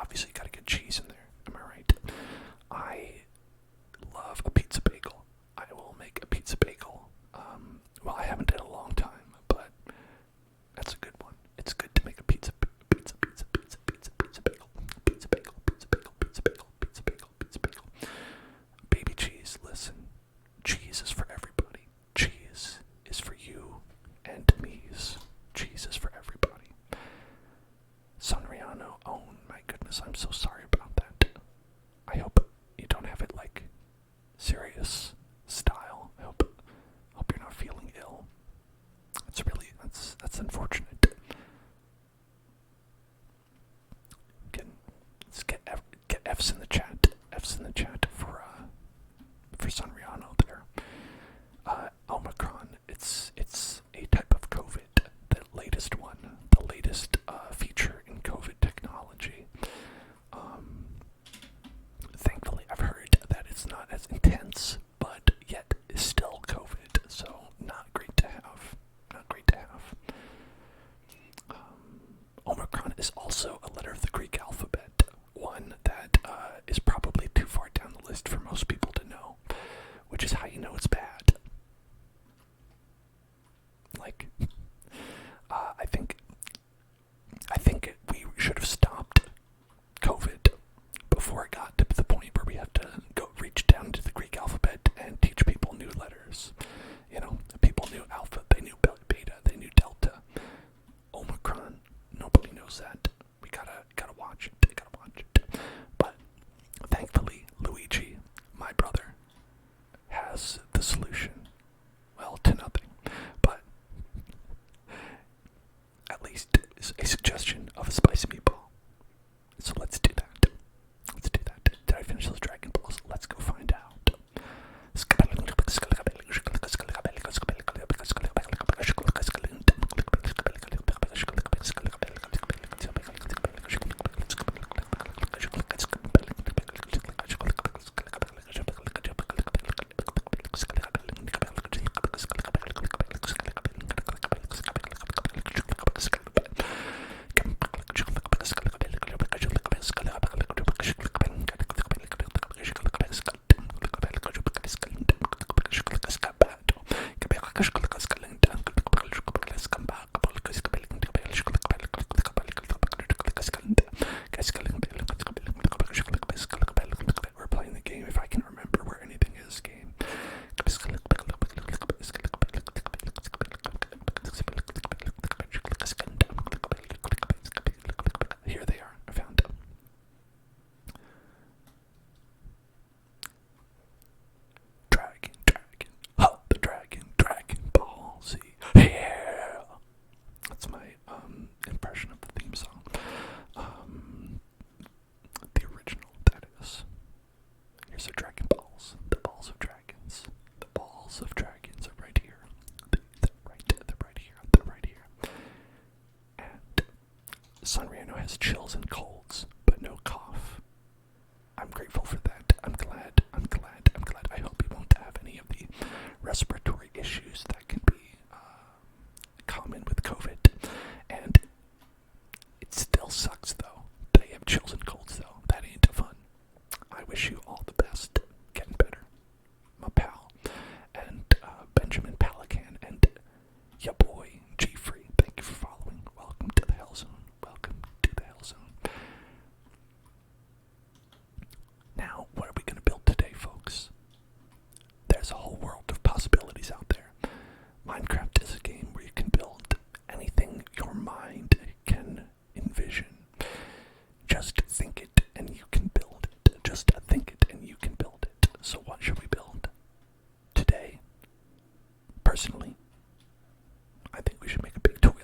obviously you gotta get cheese in there. Am I right? I love a pizza bagel. I will make a pizza bagel. Well, I haven't in a long time, but that's a good one. It's good to make a pizza bagel. Baby cheese, listen. Cheese is for everybody. Cheese is for you and me's. Cheese is for everybody. Sanriano, oh my goodness, I'm so sorry about that. I hope you don't have it like serious style. I hope you're not feeling ill. That's unfortunate. Let's get F's in the chat. F's in the chat for Sanriano there. Omicron. It's a type of COVID. The latest one. The latest feature in COVID technology. Thankfully, I've heard that it's not as intense, but yet is still COVID. So not great to have. Not great to have. Omicron is also a letter of the Greek alphabet. One that is probably too far down the list for most people to know, which is how you know it's bad. Like, I think we should have stopped COVID before it got to the point where we had to go reach down to the Greek alphabet and teach people new letters. You know, people knew alpha, they knew beta, they knew delta. Omicron, nobody knows that. We gotta watch it. But thankfully, Luigi, my brother, has the solution. Well, to nothing, but at least a suggestion of a spicy meatball. So let's do that. Did I finish those Dragon Balls? Let's go find out. We're playing the game if I can remember where anything is. Game. Here they are. I found them. Dragon. The Dragon Ball Z. Yeah! That's my impression of the theme song. The original, that is. Here's the Dragon Balls. The balls of dragons. The balls of dragons are right here. They're right here. And Sanriano has chills and colds, but no cough. I'm grateful for that. I'm glad. I hope you won't have any of the respiratory issues that can be common with COVID. And it still sucks, though. They have chills and colds, though. That ain't fun. I wish you all the best. Getting better. My pal. And Benjamin Pelican. And ya boy, G-Free. Thank you for following. Welcome to the Hell Zone. Now, what are we going to build today, folks? There's a whole world of possibilities out there. Minecraft is a game where you can build anything your mind can envision. Just think it and you can build it. So what should we build today? Personally, I think we should make a big toilet.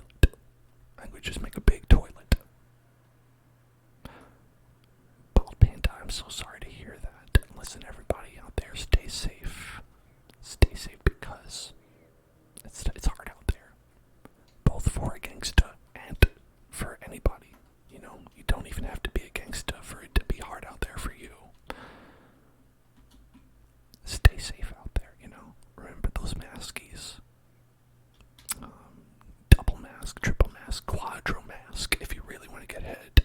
Bald Panda, I'm so sorry to hear that. Listen, everybody out there, stay safe. Stay safe because it's hard out there. Both for a gangsta and for anybody. You know, you don't even have to be a gangsta for it to be hard out there for you. Stay safe out there, you know. Remember those maskies. Double mask, triple mask, quadro mask, if you really want to get hit.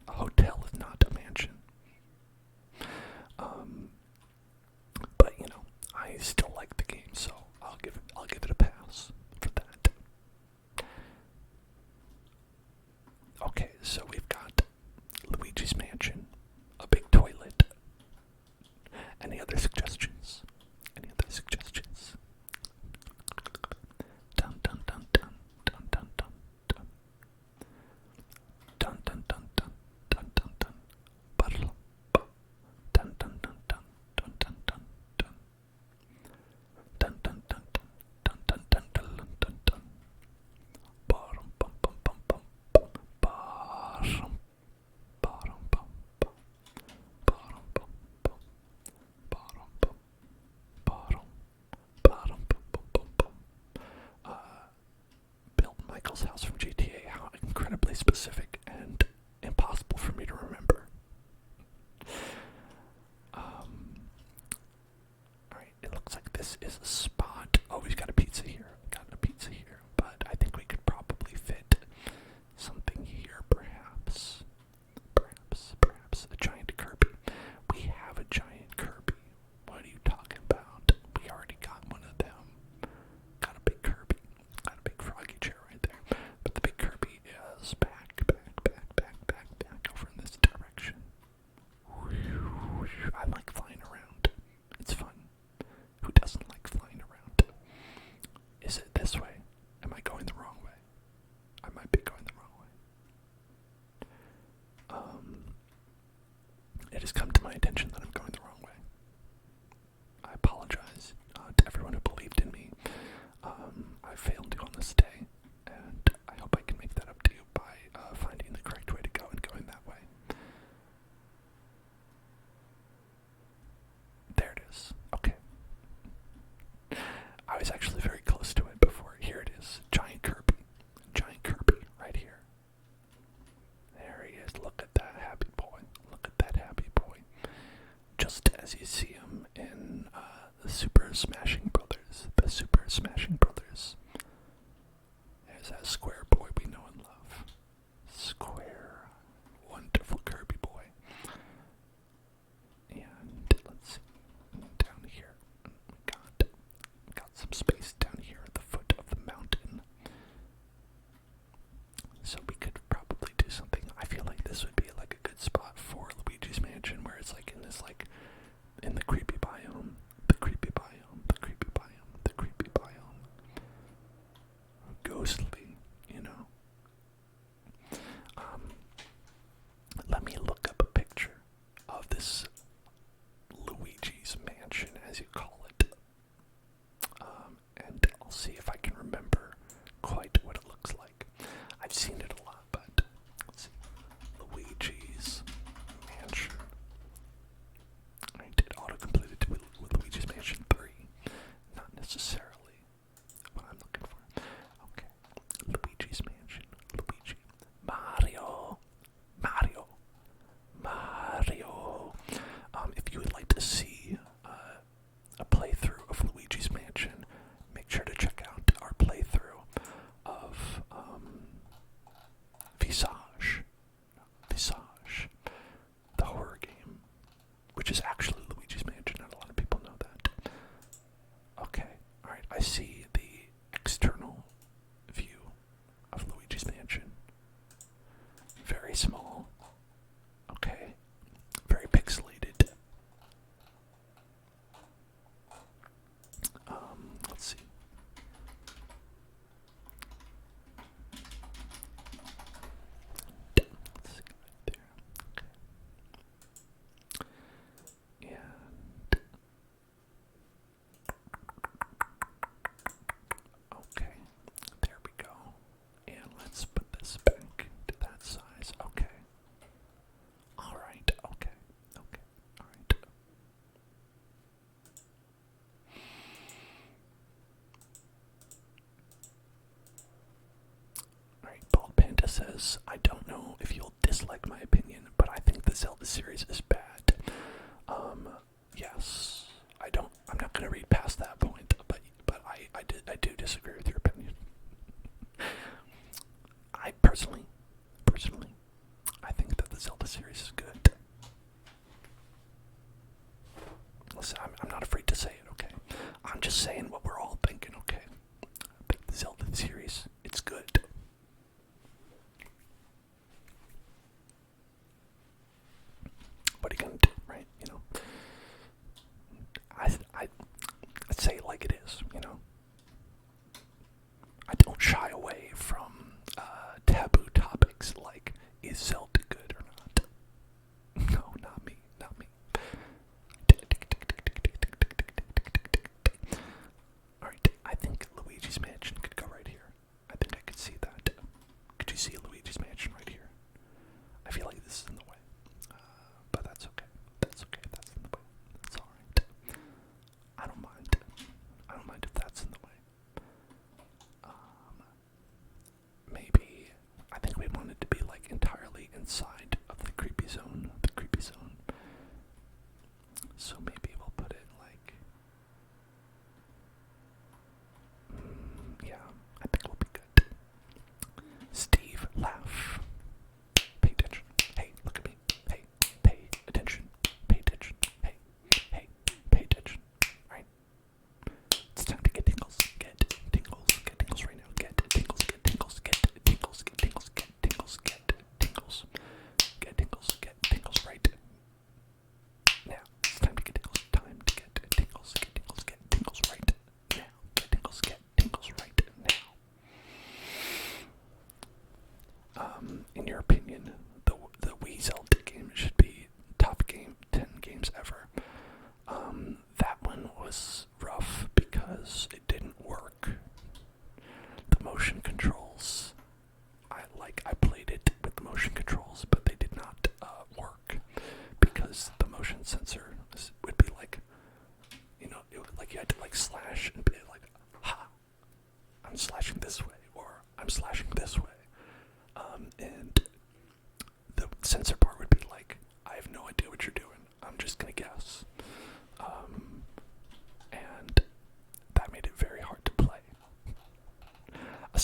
A hotel is not a mansion. But you know, I still like the game, so I'll give it a pass for that. Okay, so we've got Luigi's Mansion, a big toilet. Any other suggestions? Any other suggestions? Dun dun dun dun dun dun dun dun dun dun dun dun dun dun dun bottle dun dun dun dun dun dun dun dun dun dun dun dun dun dun dun dun dun bottom bum bum bum bum bottom bottom bum bum bottom bum bum bottom bum bottom bottom bum bum bum bum. Built Michael's house from GTA. How incredibly specific and impossible for me to remember. Alright, it looks like this is a spot. Oh, we've got a pizza here. But I think we could probably fit something here, perhaps. Perhaps a giant Kirby. We have a giant Kirby. What are you talking about? We already got one of them. Got a big Kirby. Got a big froggy chair right there. But the big Kirby is back over in this direction. I like flying around. It's fun. Who doesn't like flying around? Is it this way? Am I going the wrong way? I might be going the wrong way. It has come to my attention that I'm going the wrong way. I apologize to everyone who believed in me. I failed you on this day, and I hope I can make that up to you by finding the correct way to go and going that way. There it is. Okay. I was actually very close to it before. Here it is. Giant Kirby. Giant Kirby right here. There he is. Look at that happy boy. Look at that happy boy. Just as you see him in the Super Smashing Brothers. The Super Smashing Brothers. There's that square boy we know and love. Square. Wonderful Kirby boy. And let's see. Down here. Got some space down here at the foot of the mountain. So we could probably do something. I feel like this would be like a good spot for Luigi's Mansion, where it's like in this in the creepy biome. The creepy biome. The creepy biome. The creepy biome. Ghostly, you know. Let me look up a picture of this Luigi's Mansion, as you call it. And I'll see if I can remember quite what it looks like. I've seen it a lot, but let's see. Luigi's Mansion. I did auto-complete it with Luigi's Mansion 3. Not necessarily what I'm looking for. Okay. Luigi's Mansion. Luigi. Mario. If you would like to see a playthrough of Luigi's Mansion, make sure to check out our playthrough of Visage, the horror game, which is actually Luigi's Mansion. Not a lot of people know that. Okay, alright, I see the external view of Luigi's Mansion. Very small. Okay, very pixelated. Let's see. Let's see right there. Okay. And okay, there we go. And let's put this back to that size. Okay. Alright, okay, alright. Alright, Bald Panda says, I don't know if you'll dislike my opinion, but I think the Zelda series is bad. Yes. I'm not gonna read past that point, but I do disagree with your opinion. I personally, I think that the Zelda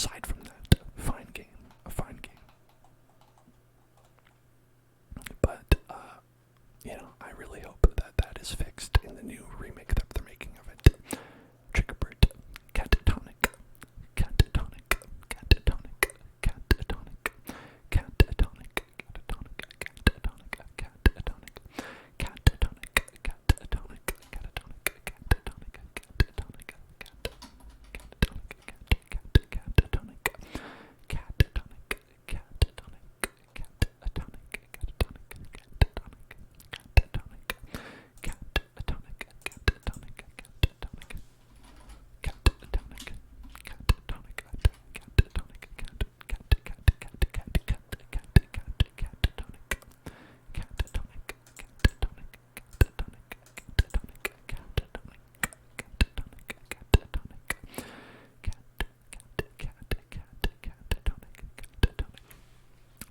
aside from that, fine game, a fine game. But, I really hope that that is fixed in the new remake that they're making of it. Triggerbird, catatonic, catatonic, catatonic, catatonic, catatonic, catatonic, catatonic, catatonic, catatonic, catatonic, catatonic,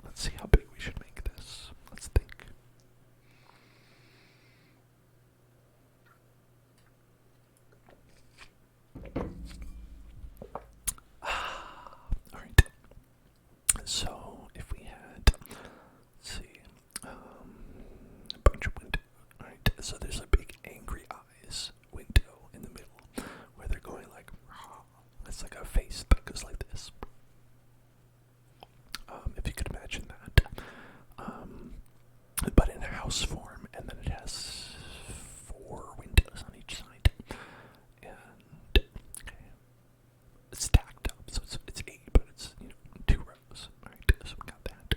Let's see how big we should make this. Let's think. Alright. So, if we had, let's see, a bunch of windows. Alright, so there's a big angry eyes window in the middle where they're going like, it's like a face that goes like this. If you could imagine that. But in a house form, and then it has 4 windows on each side. And, okay, it's stacked up, so it's 8, but it's, 2 rows. Alright, so we got that,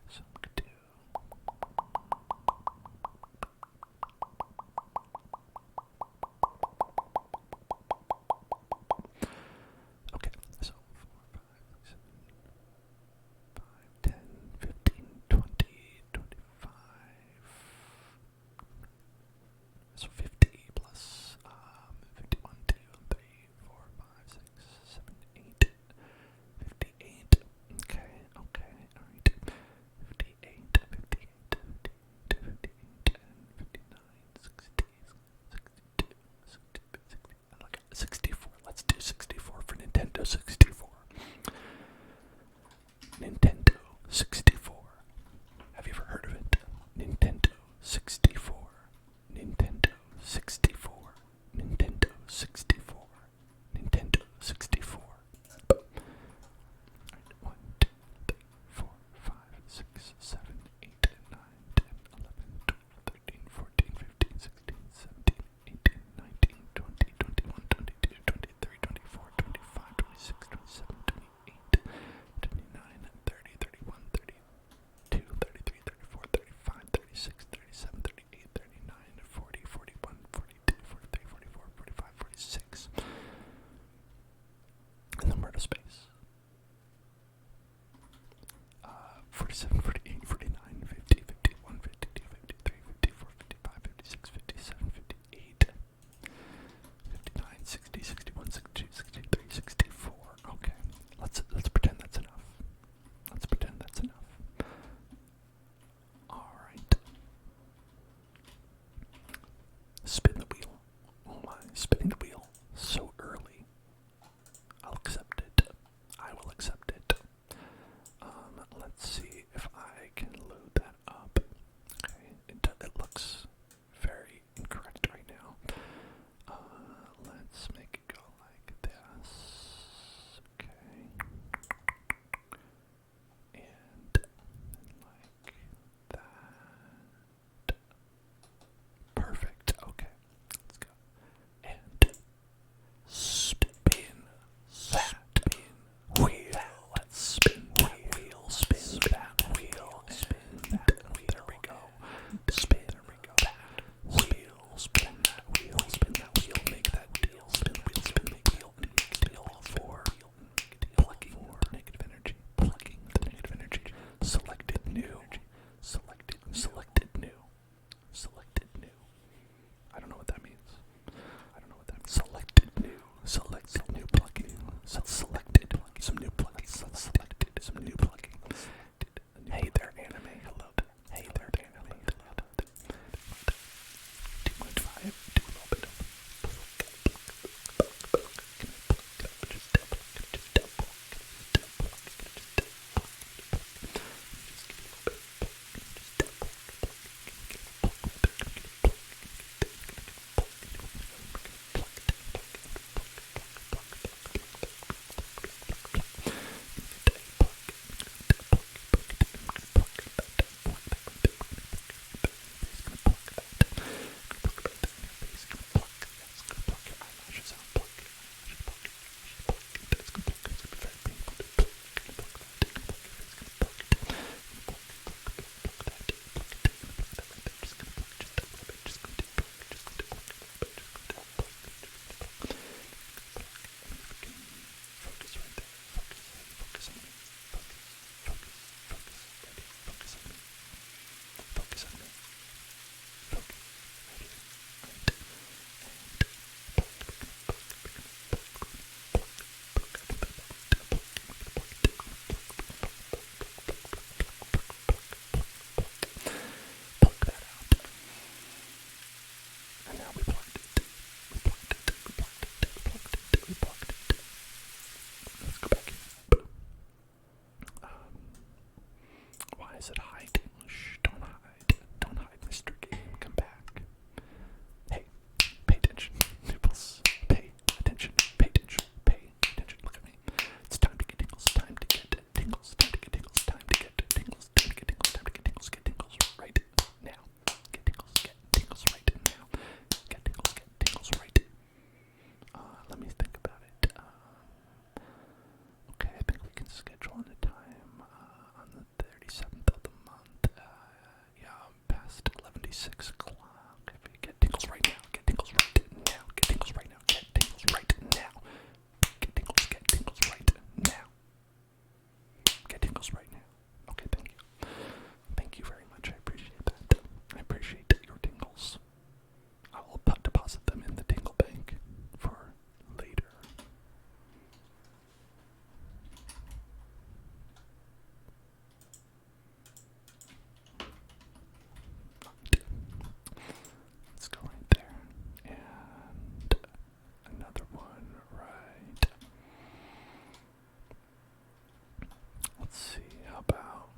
so we could do... Okay, so 4, 5, 6, 7, 5, 10, 15, 20, 25. So 50 plus 51, 2, 3, 4, 5, 6, 7, 8. 58. Okay, alright. 58, 58, 58, 59, 60, 62, 64. Let's do 64 for Nintendo 64. Nintendo 64. Have you ever heard of it? Nintendo 64. Nintendo 64. Nintendo 64. Nintendo 64. Alright, 1, 2, 3, 4, 5, 6, 7, 8, 9, 10, 11, 12, 13, 14, 15, 16, 17, 18, 19, 20, 21, 22, 23, 24, 25, 26, 27, 28, 29, 30, 31, 32, 33, 34, 35, 36, 37, 38, 39, 40, 41, 42, 43, 44, 45, 46. And then we're to space. 47, 48, 49, 50, 51, 52, 53, 54, 55, 56, 57, 58, 59, 60, 61, 62, 63, 64. Okay, let's pretend that's enough. Let's pretend that's enough. Alright. Spin the wheel. Oh my, spinning the wheel so early. I'll accept it. I will accept it. Let's see if I said hiding. Shh, don't hide. Don't hide, Mr. Game. Come back. Hey, pay attention. Nipples. Pay attention. Pay attention. Pay attention. Look at me. It's time to get tingles. Time to get tingles. Time to get tingles. Time to get tingles. Time to get tingles. Time to get tingles. Get tingles right now. Get tingles. Get tingles right now. Get tingles. Get tingles right. Let me think about it. Okay, I think we can schedule in a time on the 37th of the month. Yeah, past 11:06 o'clock. If we get tingles right now, get tingles right now, get tingles right now, get tingles right now, get tingles right now, get tingles right now. Okay, thank you. Thank you very much. I appreciate that. I appreciate your tingles. I will deposit them in the tingle bank for later. Let's go right there. And another one right. Let's see, how about...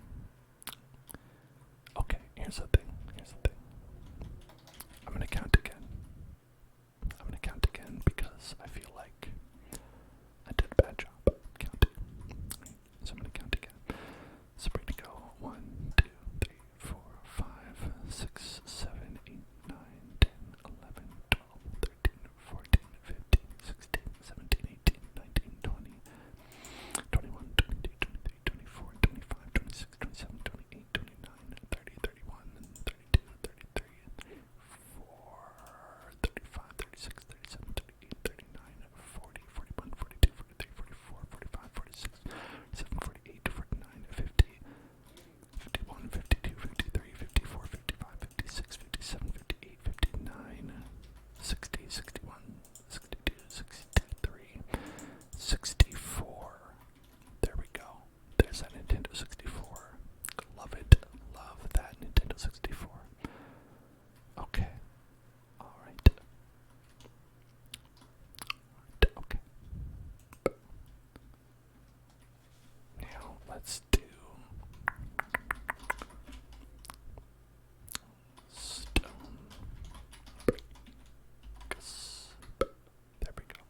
Okay, here's the thing. I'm gonna count again. Because I feel like I did a bad job counting. So I'm gonna count again. So we're gonna go 1, 2, 3, 4, 5, 6, 7, 8, 9, 10, 11, 12, 13, 14, 15, 16, 17, 18, 19, 20, 21, 22, 23, 24, 25, 26, 27, 28, 29, 30, 31, 32, 33, 34, 35, 36, 37, 38, 39, 40, 41, 42, 43, 44, 45, 46, 47, 48, 49, 50, 51, 52, 53, 54, 55, 56, 57, 58, 59, 60, 61, 62, 63, 64. There we go. There's that Nintendo 64. Love it. Love that Nintendo 64. Okay. Alright. Okay. Now let's do stone bricks. There we go.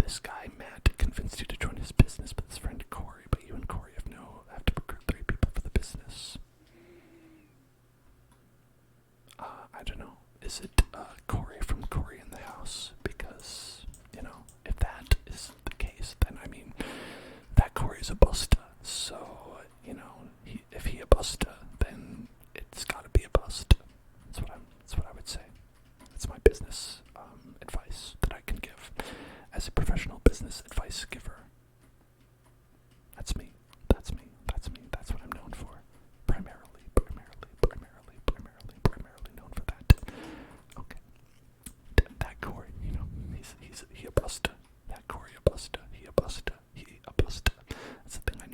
This guy Matt convinced you to join his business, but his friend Corey, but you and Corey have to recruit 3 people for the business. I don't know. Is it Corey from Corey in the House? Because, if that is the case, then that Corey is a busta. So, if he a busta, then it's gotta be a bust. That's what I would say. That's my business advice that I can give as a professional business advice giver. That's me. That's what I'm known for. Primarily known for that. Okay. That Corey, he a busta. That Corey a busta. He a busta. That's the thing I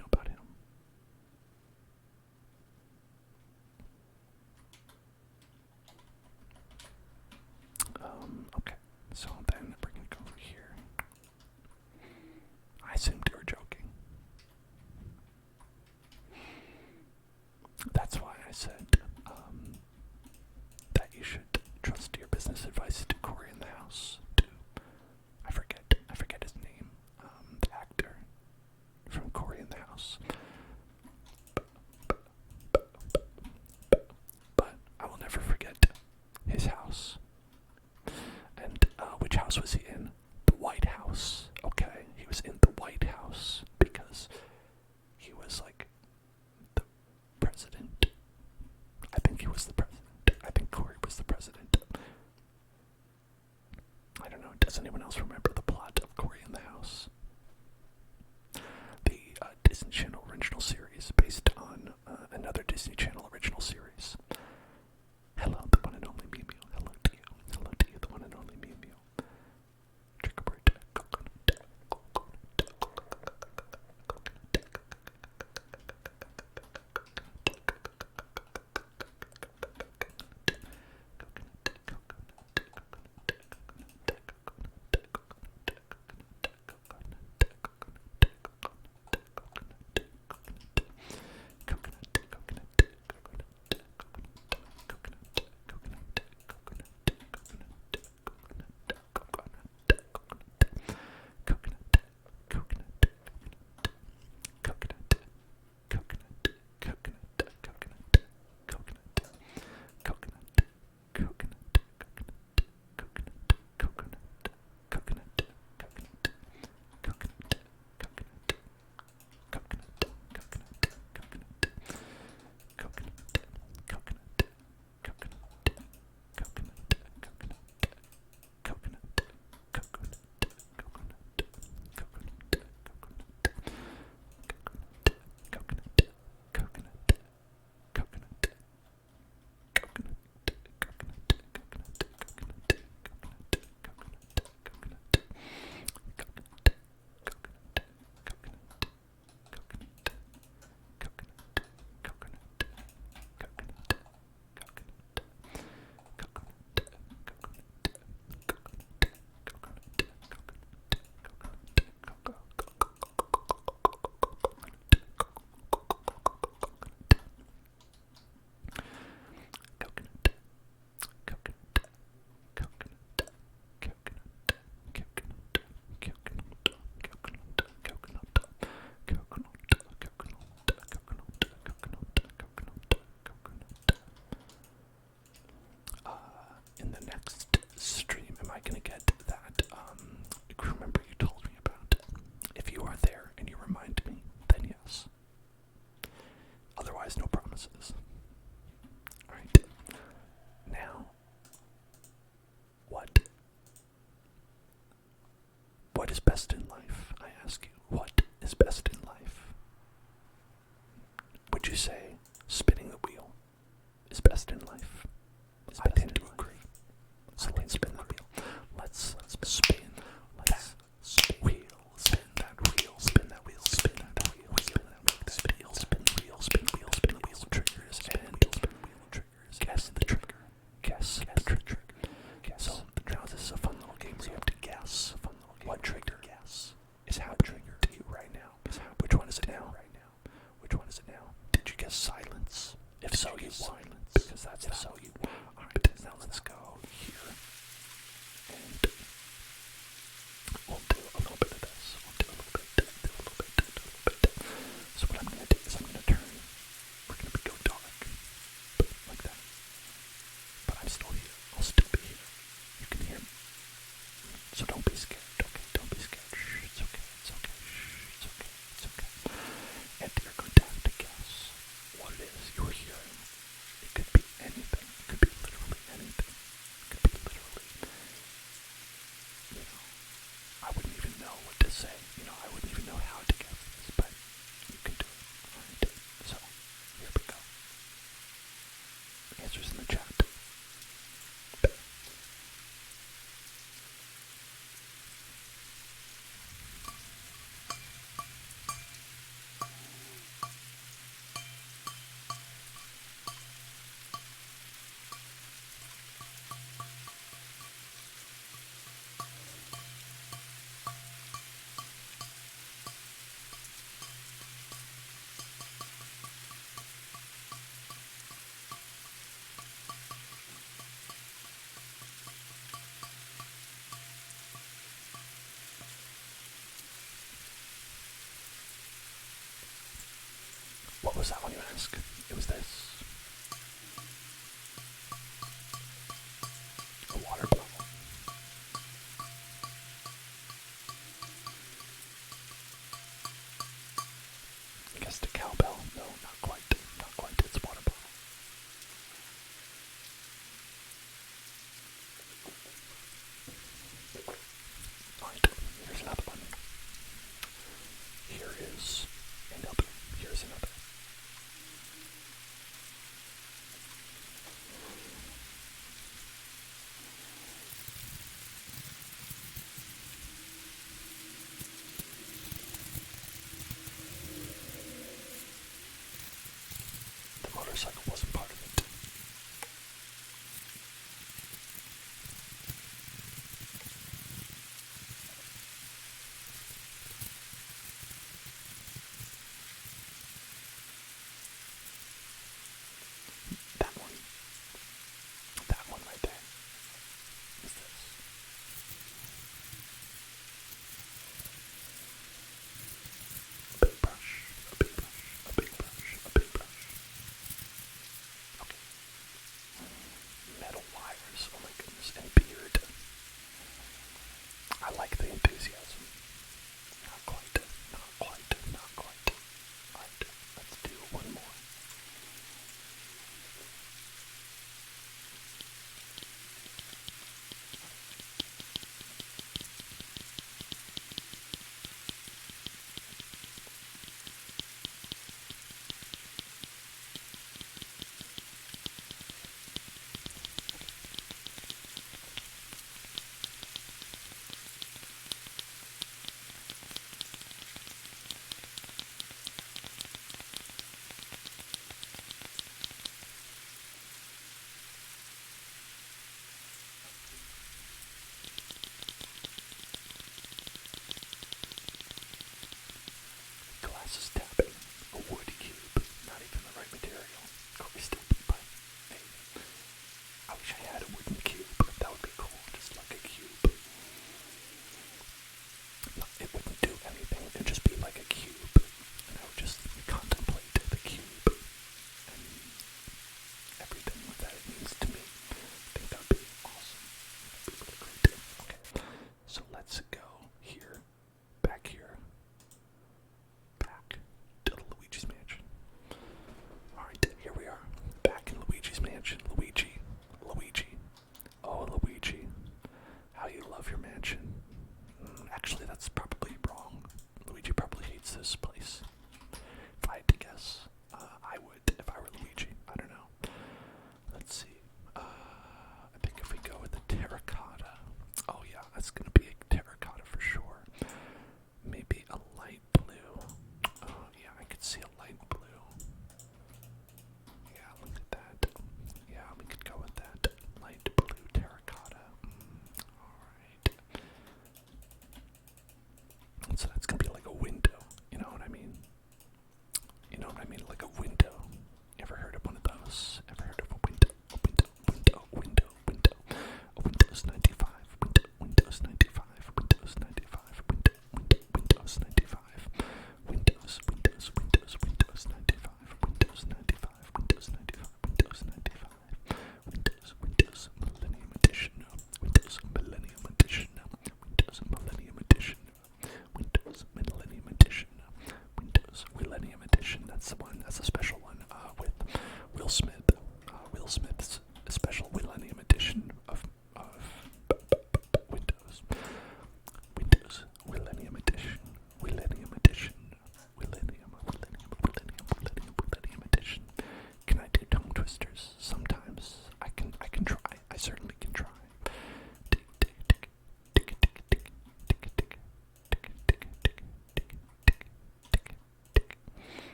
is it now? Right now. Which one is it now? Did you guess silence? If so, you won. Because that's if so, you won. Alright, now let's go here. And we'll do a little bit of this. We'll do a little bit, do a little bit, do a little bit. So what I'm going to do is I'm going to turn. We're going to go dark. Like that. But I'm still here. I'll still be here. You can hear me. So don't be scared, okay? Don't be scared. Shh, it's okay, it's okay. Shh, it's okay, it's okay. And you're going to have to guess what it is you're hearing. It could be anything. It could be literally anything. It could be literally, I wouldn't even know what to say. I wouldn't even know how to guess this, but you can do it. Alright, so, here we go. Answers in the chat. What was that one you asked? It was this. A water bottle. I guess the cowbell? No, not quite. Not quite. It's a water bottle. Alright, here's another one. Here is another. Here's another.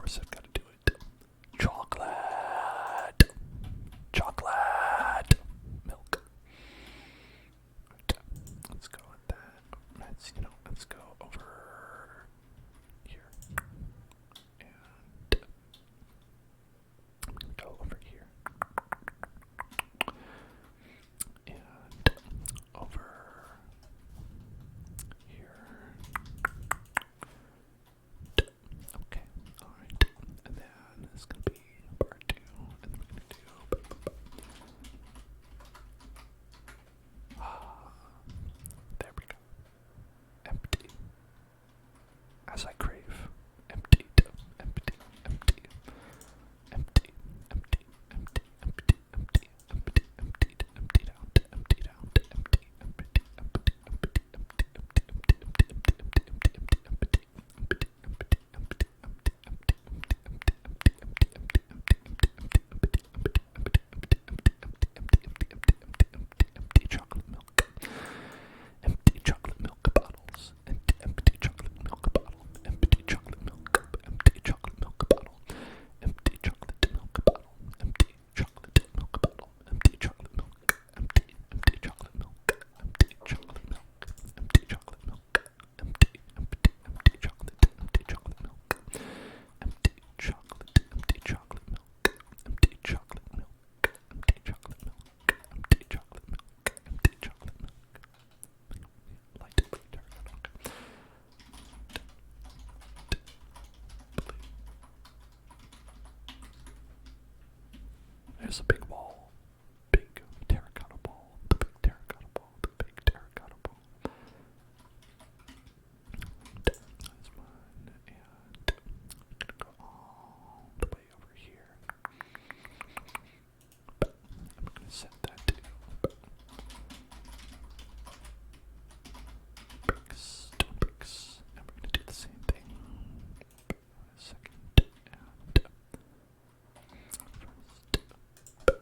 course I've got to do it. Chocolate! Chocolate! Milk. Right. Let's go with that. Let's go over here. And I'm gonna go over here. And over here. Okay, alright. And then it's gonna be part 2. And then we're gonna do there we go. Empty. As I crave. Empty. Empty. Empty. Empty. Empty. Empty. Empty. Empty. Empty. Emptied. Emptied out. Emptied out. Empty. Empty. Empty. Empty. Empty. Empty. Empty. Empty. Empty. Empty. Empty. Empty. Empty chocolate milk. Empty chocolate milk bottles. Empty chocolate milk bottle. Empty chocolate milk. Empty chocolate milk bottle. Empty chocolate milk bottle. Empty chocolate milk bottle. Empty chocolate milk. Empty chocolate milk. Empty chocolate milk. Empty chocolate milk. Empty chocolate. Empty chocolate milk. Empty chocolate. Empty chocolate milk. Empty chocolate milk. Empty chocolate milk. Empty chocolate milk. Empty chocolate milk. Light blue terracotta. There's a big ball. Big terracotta ball. The big terracotta ball. The big terracotta ball. That's one. And I'm gonna go all the way over here. I'm gonna set that to bricks, stone bricks, and we're gonna do the same thing. A second, and first,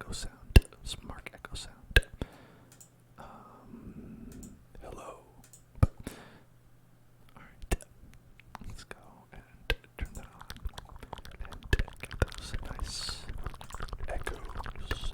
echo sound. Some mark echo sound. Hello. Alright. Let's go and turn that on. And get those nice echoes.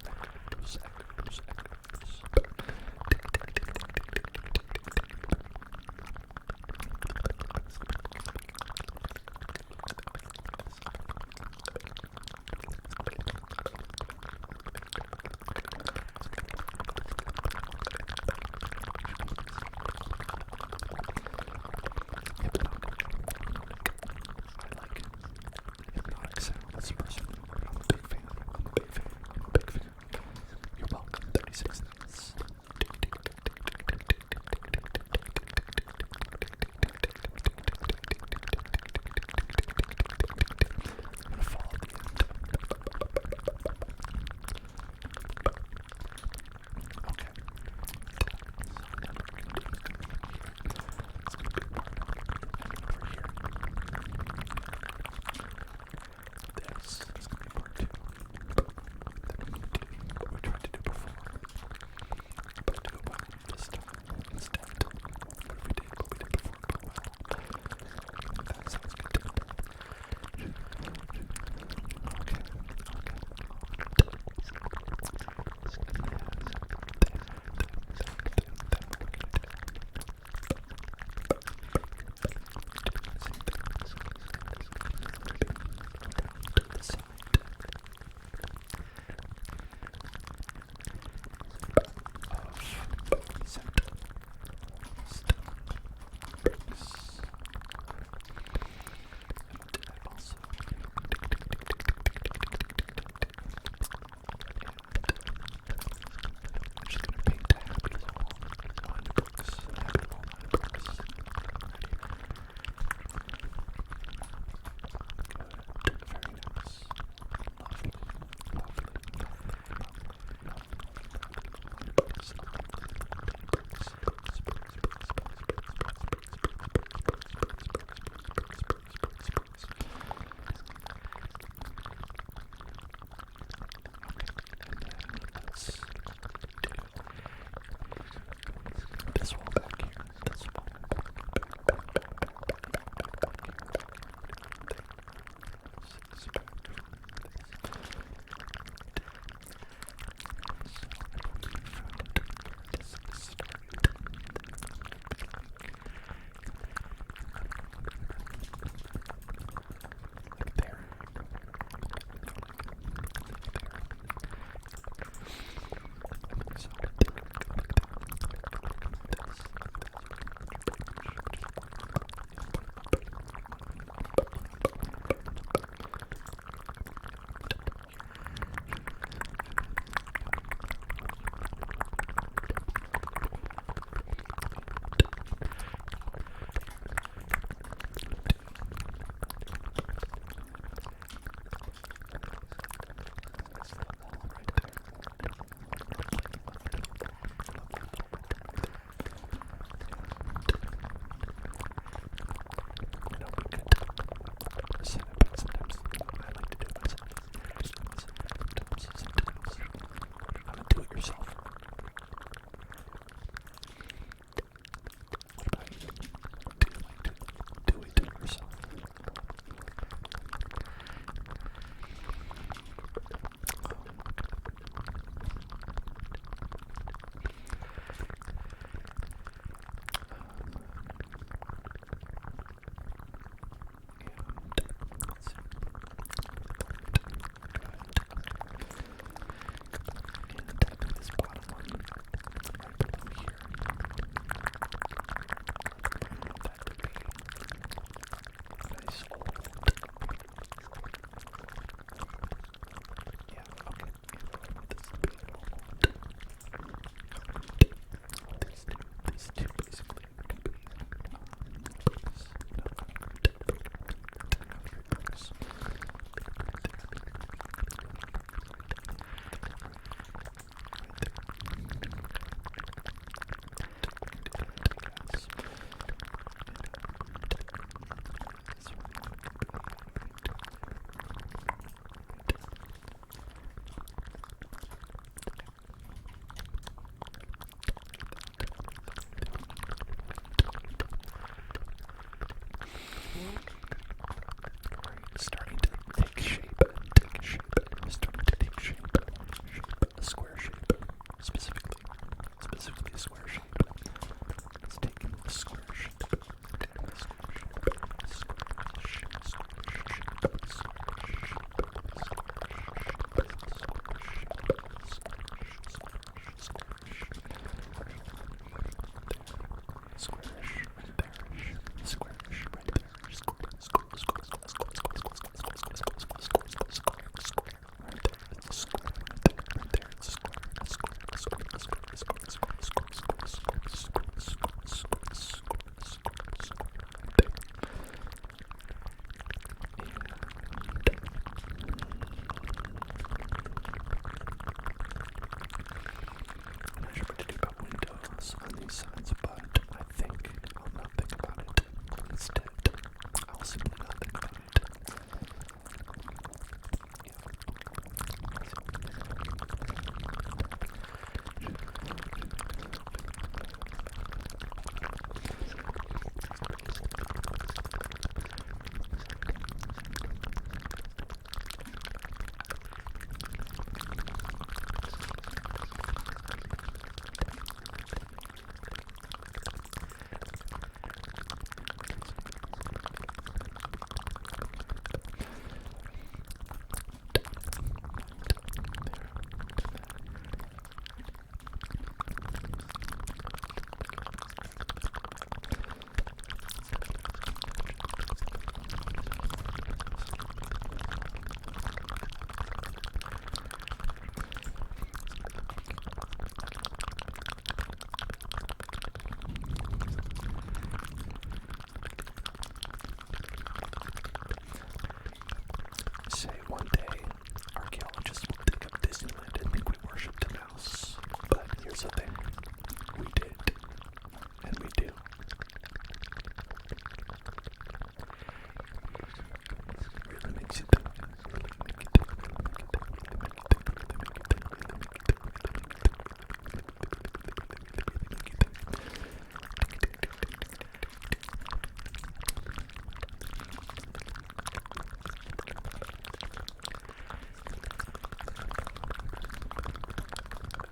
these sides, but I think I'll not think about it. Instead, I'll simply not think about it. Say one day, archaeologists will dig up Disneyland and think we worshipped a mouse. But here's the thing, we did, and we do. Really makes you think.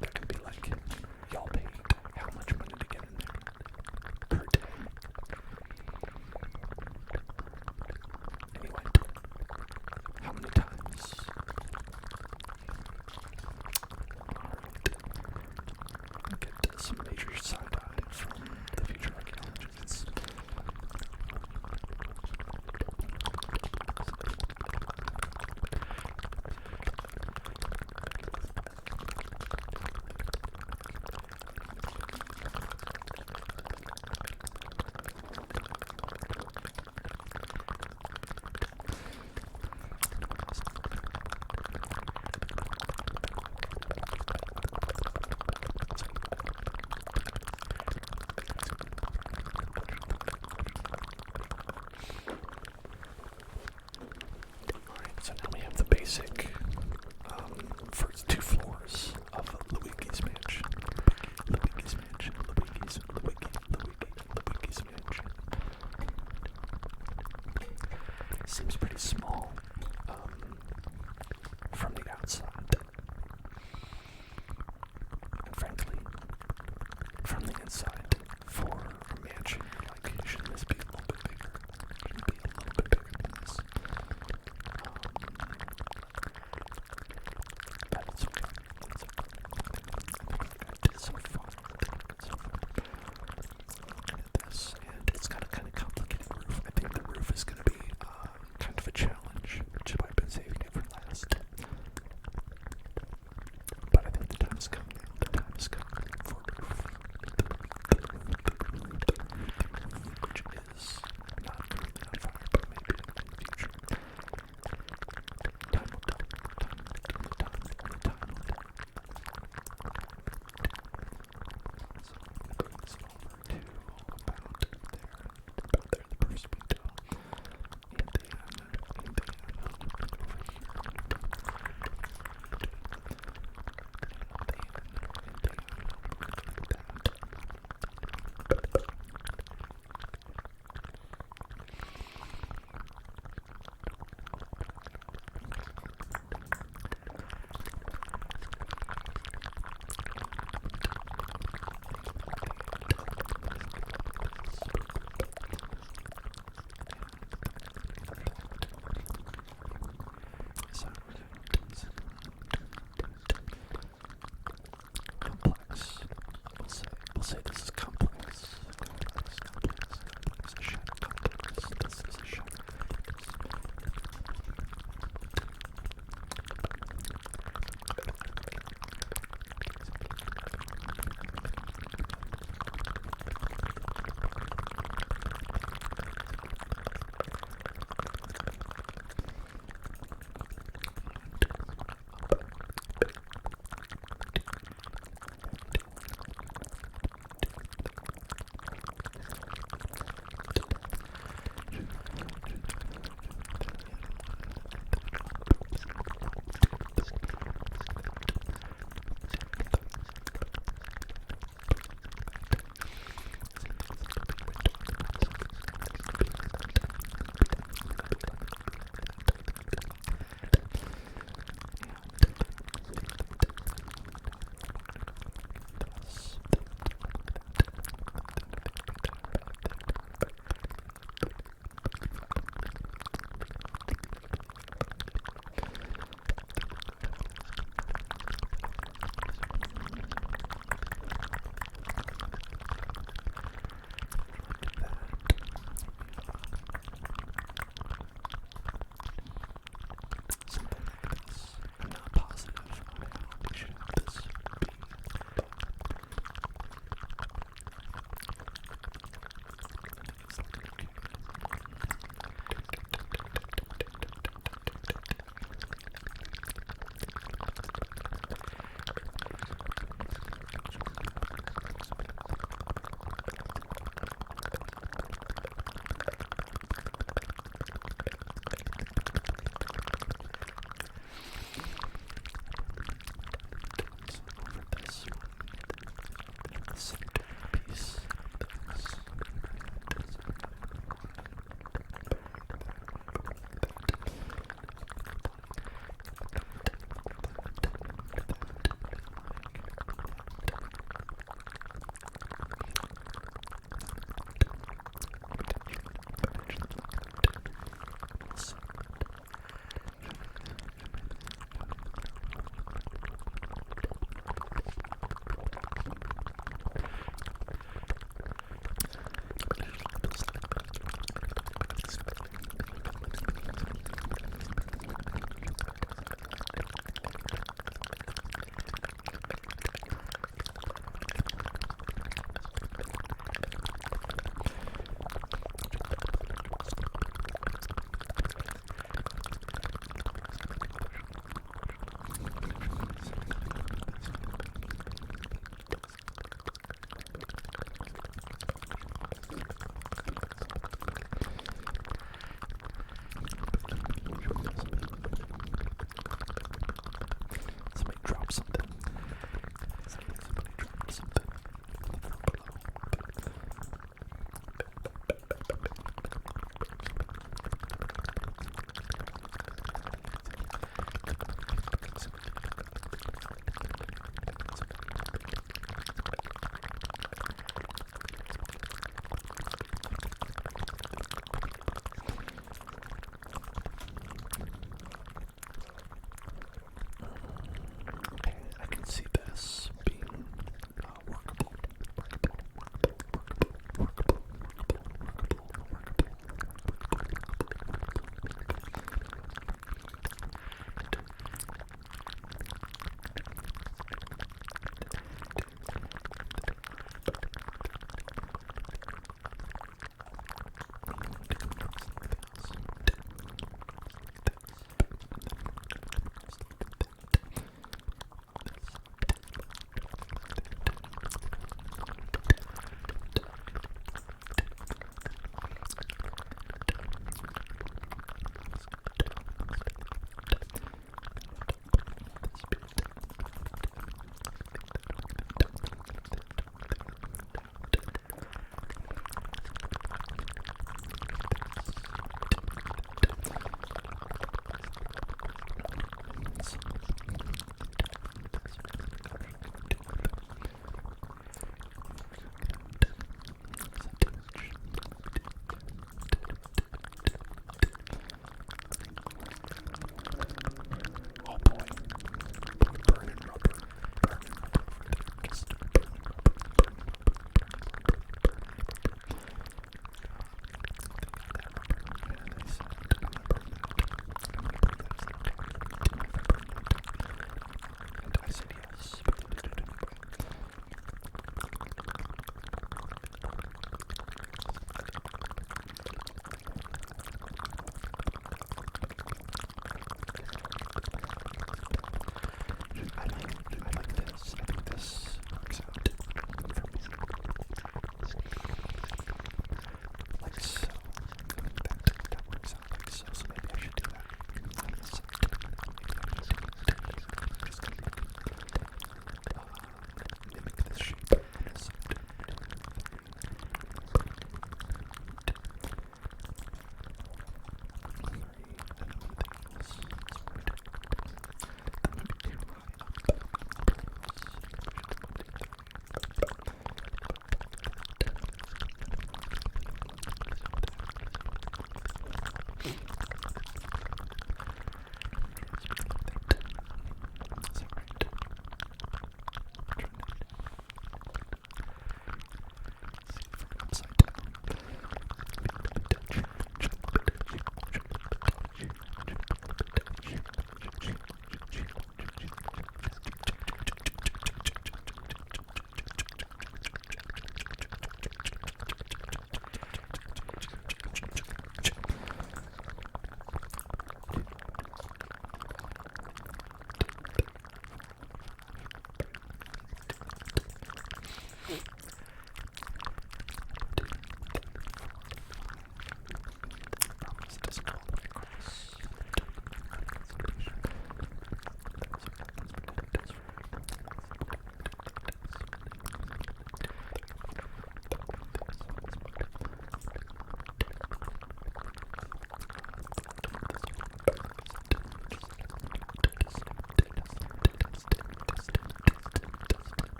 That could be like, y'all paid how much money to get in there per day? And he went, how many times? Alright. Get some major side-eye from the future archaeologists. So now we have the basic first two floors of Luigi's mansion. Luigi's mansion. Luigi's mansion. Seems pretty small from the outside. And frankly, from the inside, for a mansion, like, shouldn't this be a little bit bigger? Shouldn't it be a little bit bigger than this? But it's okay. It's okay. I think I've got it so far. Look at this, and it's got a kind of complicated roof. I think the roof is going to be kind of a challenge, which is why I've been saving it for last. But I think the time is coming. The time is coming for roof.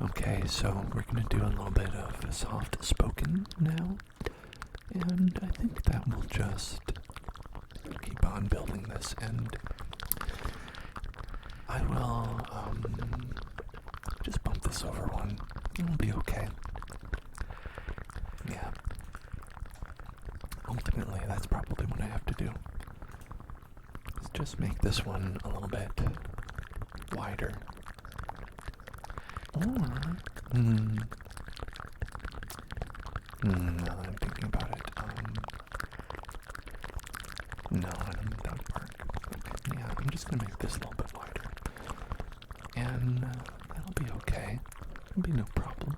Okay, so we're gonna do a little bit of a soft spoken now, and I think that will just keep on building this, and I will just bump this over one. It'll be okay. Yeah. Ultimately, that's probably what I have to do. Is just make this one a little bit wider. Or, now that I'm thinking about it, no, I don't think that would work. Okay, yeah, I'm just gonna make this a little bit wider. And that'll be okay. It'll be no problem.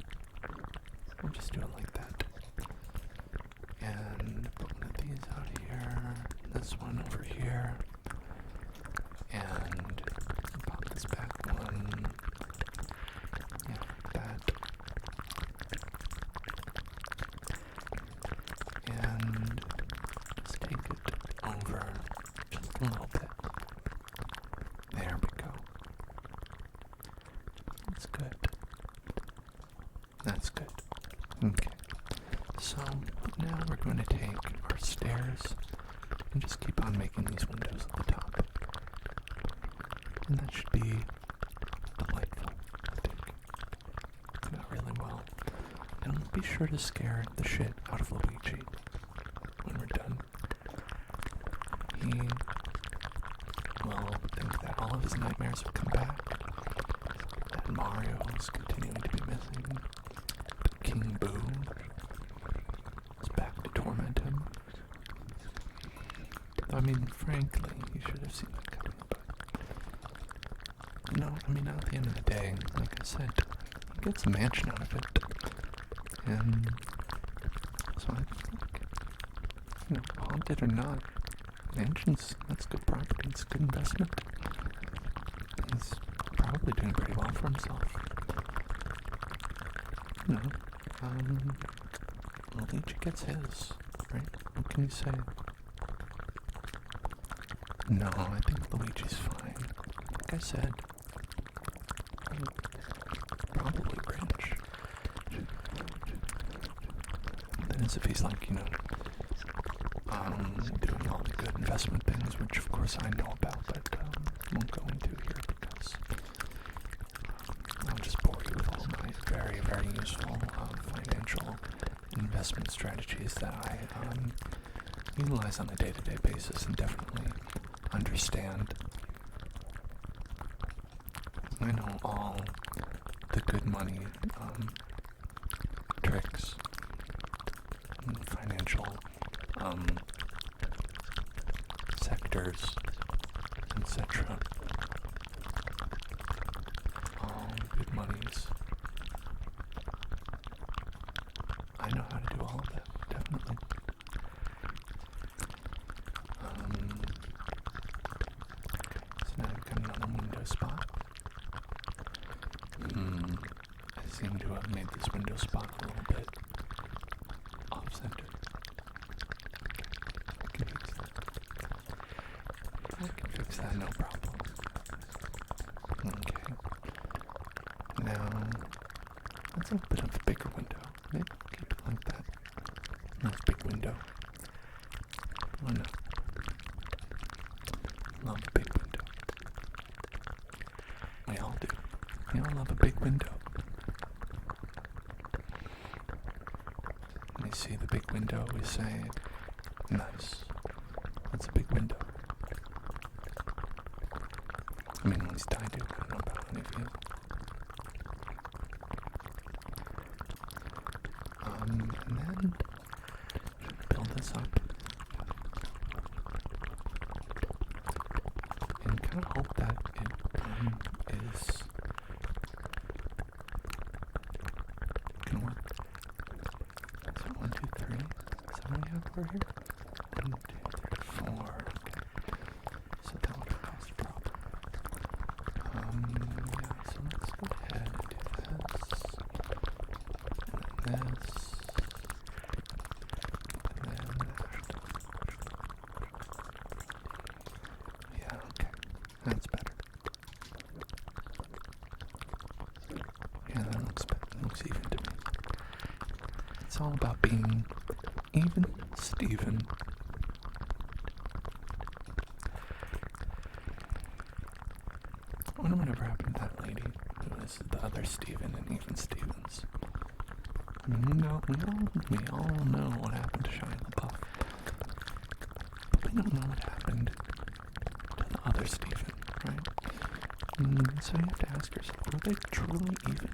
I'll just do it like that. And put one of these out here, this one over here, and pop this back one. Yeah, like that. And just take it over just a little bit. There we go. That's good. That's good. Okay. So now we're going to take our stairs and just keep on making these windows at the top. And that should be delightful, I think. It's not really well. And be sure to scare the shit out of Luigi when we're done. He will think that all of his nightmares have come back, that Mario is continuing to be missing, that King Boo is back to torment him. I mean, frankly, you should have seen that coming, but no, I mean, at the end of the day, like I said, he gets a mansion out of it, and so I think, haunted or not, mansions, that's good property, it's good investment. He's probably doing pretty well for himself. Luigi gets his, right? What can you say? No, I think Luigi's fine. Like I said, probably rich. That is if he's like, doing all the good investment things, which of course I know about, but won't go into here because I'll just bore you with all my very, very useful financial investment strategies that I utilize on a day-to-day basis and definitely understand. I know all the good money tricks and financial sectors, etc. All good monies. I know how to do all of that, definitely. So now I've got another window spot. I seem to have made this window spot a little bit off-center. I can fix that. I can fix that, no problem. Okay. Now, let's open up a bigger window. Maybe keep it like that. Nice big window. Oh no. Love a big window. We all do. We all love a big window. When we see the big window, we say, nice. That's a big window. I mean, at least I do. I don't know about any of you. And then build this up and kind of hope that it is gonna work. So 1, 2, 3. Is that what we have over here? 1, 2, 3, 4. Okay. So that would cause a problem. Yeah, so let's go ahead and do this. And then this. Yeah, okay. That's better. Yeah, that looks It's all about being even Steven. I wonder whatever happened to that lady who was the other Steven and Even Stevens. I mean, we all know what happened to Shia LaBeouf. But we don't know what happened to the other Steven, right? So you have to ask yourself, were they truly even?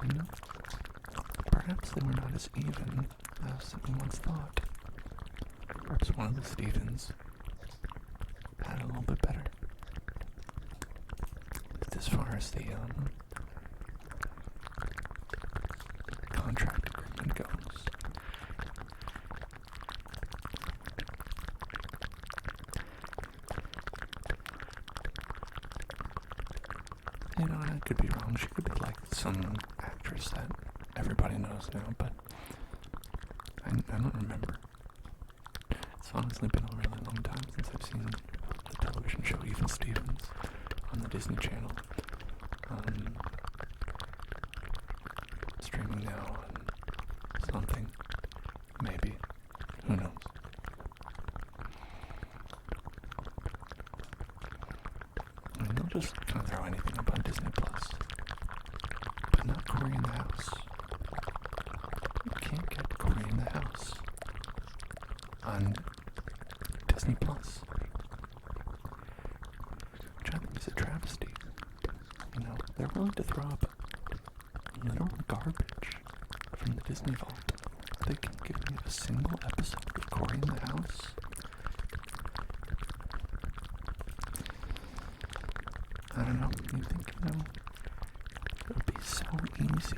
You know? Perhaps they were not as even as we once thought. Perhaps one of the Stevens had it a little bit better. As far as the contract agreement goes. You know, I could be wrong. She could be like some actress that everybody knows now, but I don't remember. It's honestly been a really long time since I've seen the television show Even Stevens on the Disney Channel. Streaming now on something. Maybe. Who knows? I mean, they'll just kind of throw anything up on Disney Plus. But not Cory in the House. You can't get Cory in the House on Disney Plus. Which I think is a travesty. You know, they're willing to throw up literal garbage from the Disney Vault. They can give me a single episode of Cory in the House. I don't know. You think, you know, it would be so easy.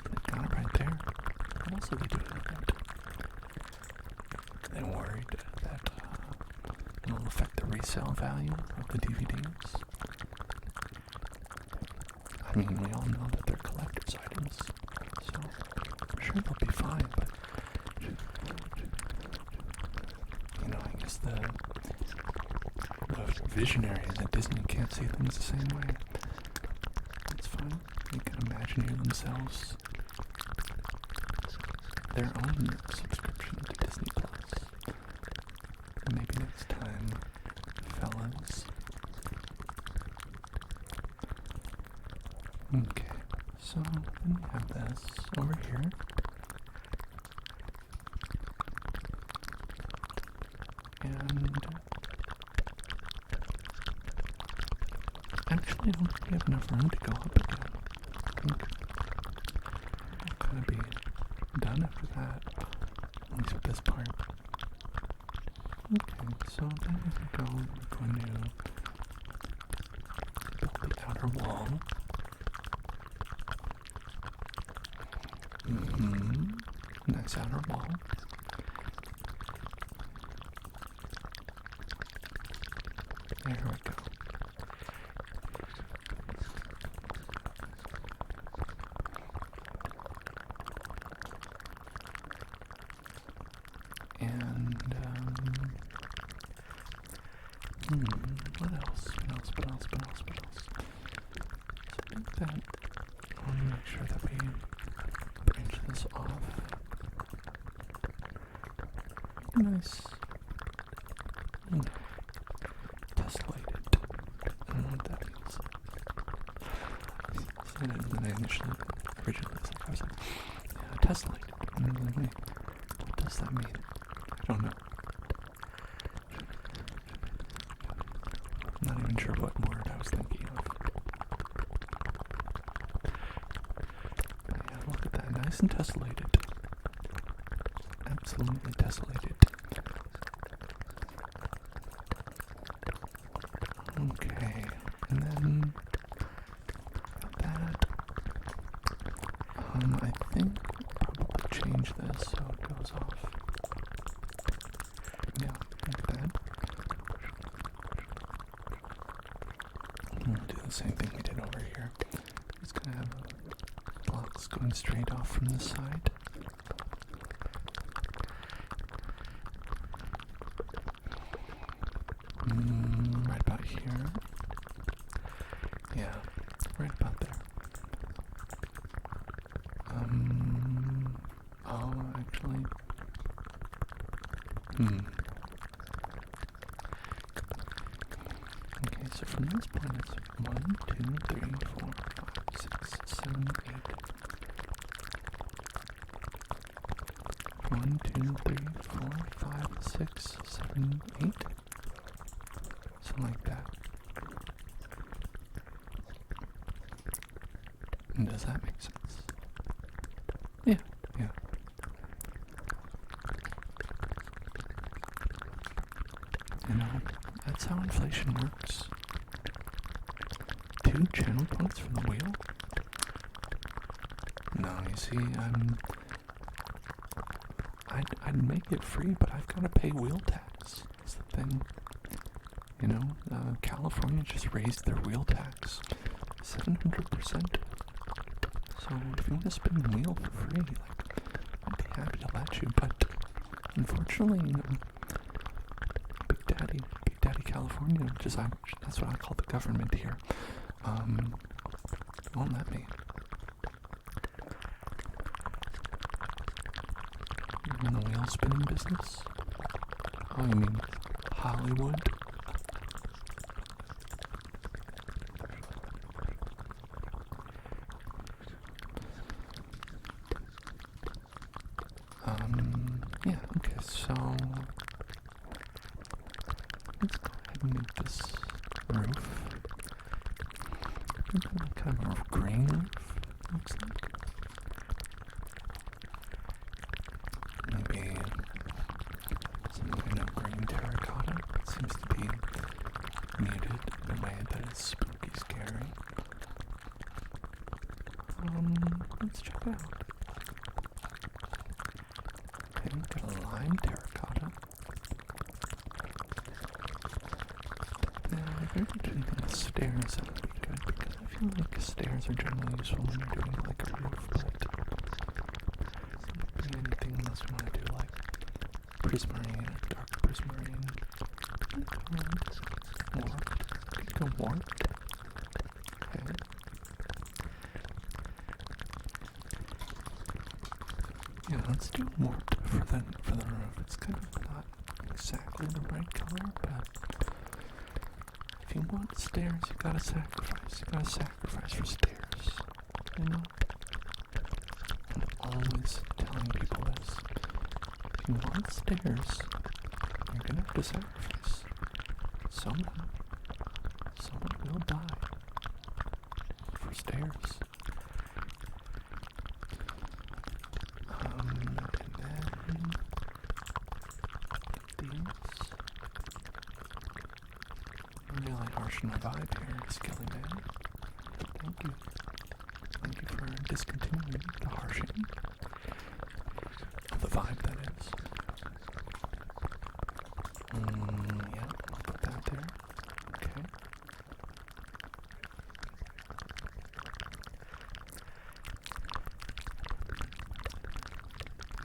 They got it right there. What else are they doing with it? They worried that it will affect the resale value of the DVDs. I mean, we all know that they're collector's items, so I'm sure they'll be fine, but, you know, I guess the visionaries at Disney can't see things the same way. It's fine. They can imagineer themselves their own subscription to Disney Plus. Maybe next time, fellas. Okay, so then we have this over here. And actually, I don't think we have enough room to go up again. I think we'll kind of be done after that, at least with this part. Okay, so then we're going to build the outer wall. Nice outer wall. There we go. And, what else? So I think that I want to make sure that we branch this off. Nice. Tessellated. I don't know what that means. When I originally I was like, yeah, tessellated. And I was like, wait, what does that mean? I don't know. I'm not even sure what word I was thinking of. But yeah, look at that. Nice and tessellated. Absolutely tessellated. Okay, and then that, I think we'll probably change this so it goes off. Yeah, like that. We'll do the same thing we did over here. It's gonna have blocks going straight off from the side. Right about here. Yeah, right about there. actually. Okay, so from this point it's 1, 2, 3, 4, 5, 6, 7, 8. 1, 2, 3, 4, 5, 6, 7, 8. Something like that. And does that make sense? Yeah. You know, that's how inflation works. 2 channel points from the wheel? No, you see, I'd make it free, but I've got to pay wheel tax. That's the thing. You know, California just raised their wheel tax 700%. So if you want to spin the wheel for free, I'd be happy to let you. But unfortunately, you know, Big Daddy California, that's what I call the government here, won't let me. In the wheel spinning business? Oh, you mean Hollywood? Yeah, okay, so let's go ahead and make this roof. Kind of a green roof, looks like. Maybe some kind of green terracotta. It seems to be muted in a way that is spooky scary. Let's check it out. Okay, we've got a lime terracotta. Now, if I were doing the stairs, that would be good, because I feel like stairs are generally useful when you're doing like a roof, but anything else we want to do, like prismarine, dark prismarine, warped, could go warped, okay. Yeah, let's do warped for the roof. It's kind of not exactly the right color, but if you want stairs, you gotta sacrifice. You gotta sacrifice for stairs, you know? I'm always telling people this. If you want stairs, you're gonna have to sacrifice. Someone will die for stairs. And then these. Really harshing my vibe here, Skilly Man. Thank you. Thank you for discontinuing the harshing of the vibe, that is. Yeah, I'll put that there. Okay.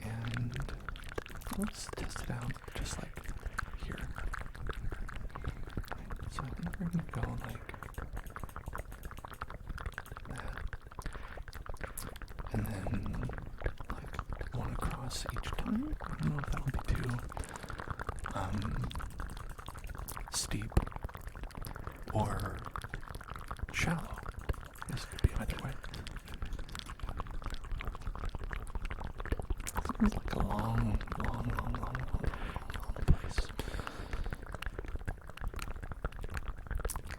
And let's test it out just like here. So I think we're gonna go like that. And then like one across each time. I don't know if that'll be too steep or shallow. This could be either way. It's like a long place.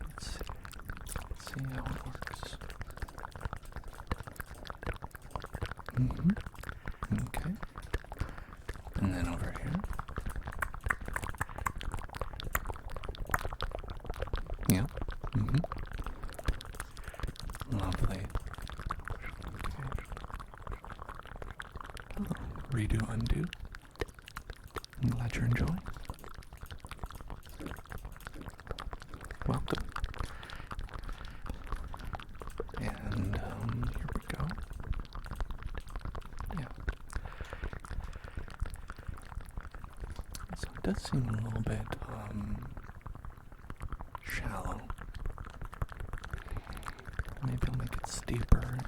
Let's see how it works. Okay. And then over here. Yeah. Lovely. Okay. Oh, redo, undo. I'm glad you're enjoying. Welcome. And here we go. Yeah. So it does seem a little bit shallow. Maybe I'll make it steeper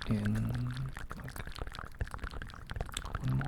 in like one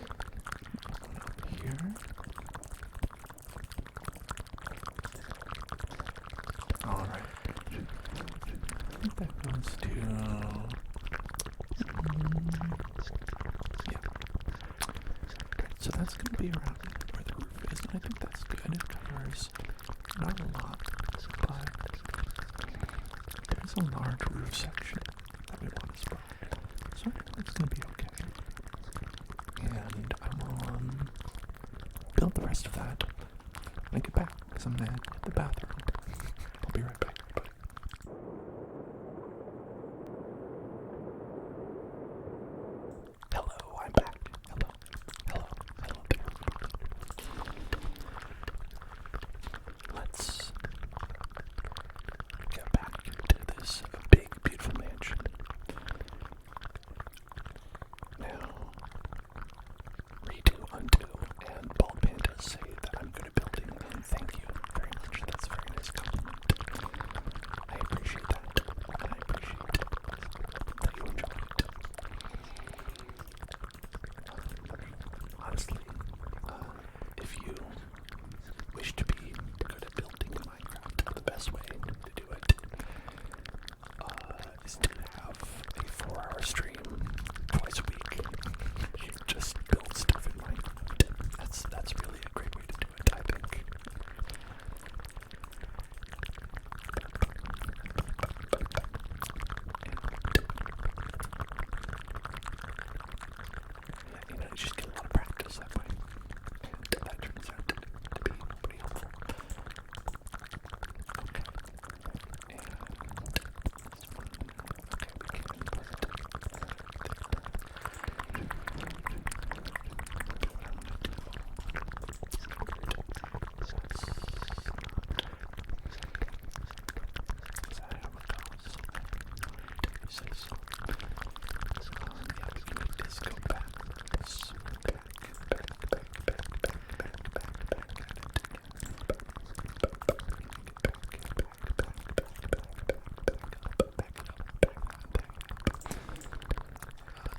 Here. Alright. I think that goes to... yeah. So that's going to be around where the roof is, and I think that's good. It covers not a lot, but there's a large roof section that we want to spread. So I think it's going to be okay. And I will build the rest of that when I get back, because I'm going to hit the bathroom. I'll be right back, everybody. Hello, I'm back. Hello there. Let's get back into this big, beautiful mansion. Now, redo, undo, and Bald Panda say that I'm good at building, and thank you very much. That's a very nice compliment. I appreciate that, and I appreciate that you enjoy it. Honestly, if you wish to be good at building Minecraft, the best way to do it is to have a 4-hour stream twice a week. You just build stuff in Minecraft. That's really a great way to do it, I think. And, you just get a lot of practice that way. And that turns out to be pretty helpful. Okay. And this one. Okay, we can put it there. Is that how it goes? You say so. Yeah, we can make this go backwards. Back.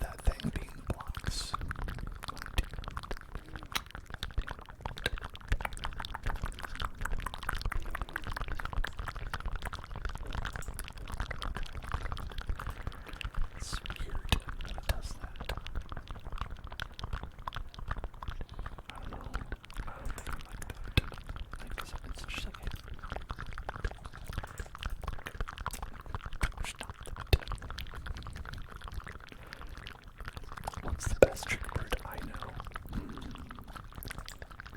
That thing being blocks. It's weird that it does that. I don't know. I don't think I like that. Because it's such a hit. Stop that. What's the best trick word? I know.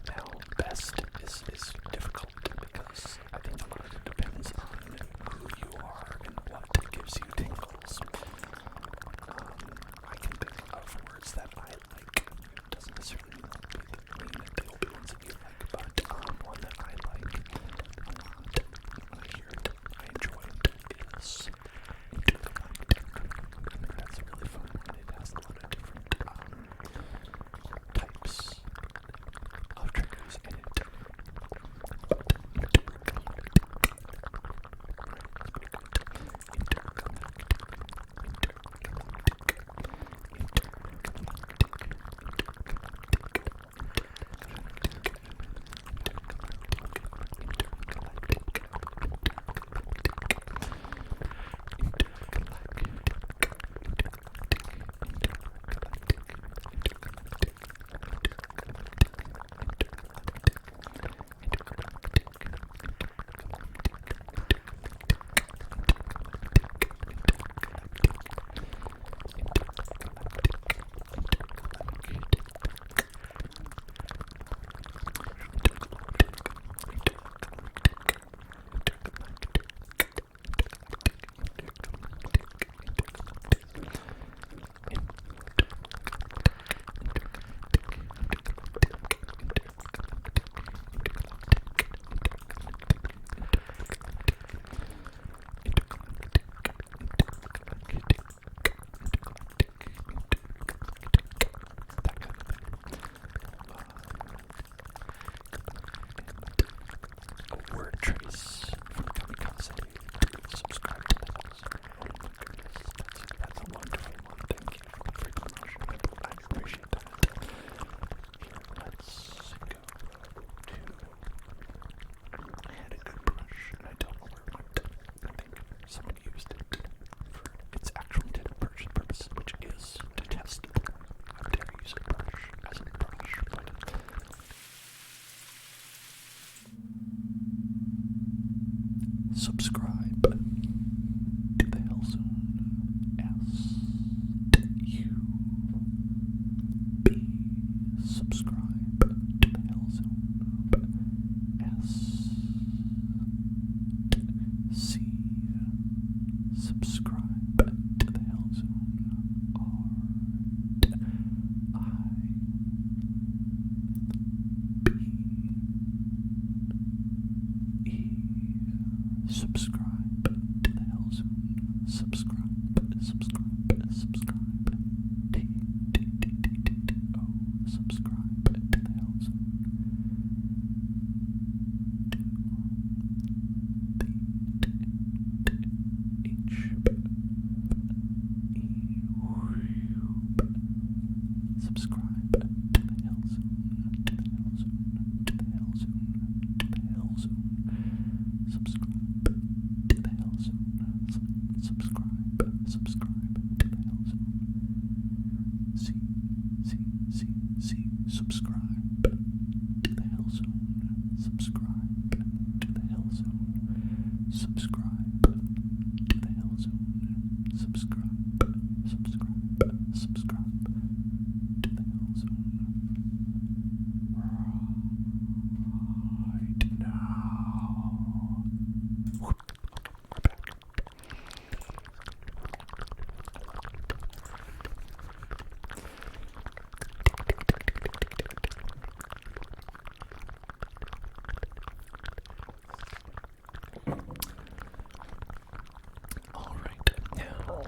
Now, best is difficult because I think a lot of it depends on who you are and what gives you tingles. I can think of words that I like subscribe to the Hell Zone. R-I-B-E. Subscribe to the Hell Zone. Subscribe, subscribe, subscribe. T-T-T-T-T-O. Subscribe to the Hell Zone. Subscribe to the Hell Zone, to the Hell Zone, to the Hell Zone, to the Hell Zone. Subscribe to the Hell Zone. Subscribe, subscribe to the Hell Zone. Subscribe to the Hell Zone. Subscribe to the Hell Zone. Subscribe to the Hell Zone. Subscribe, subscribe, subscribe to the Hell Zone. Right now. We're back. Alright, now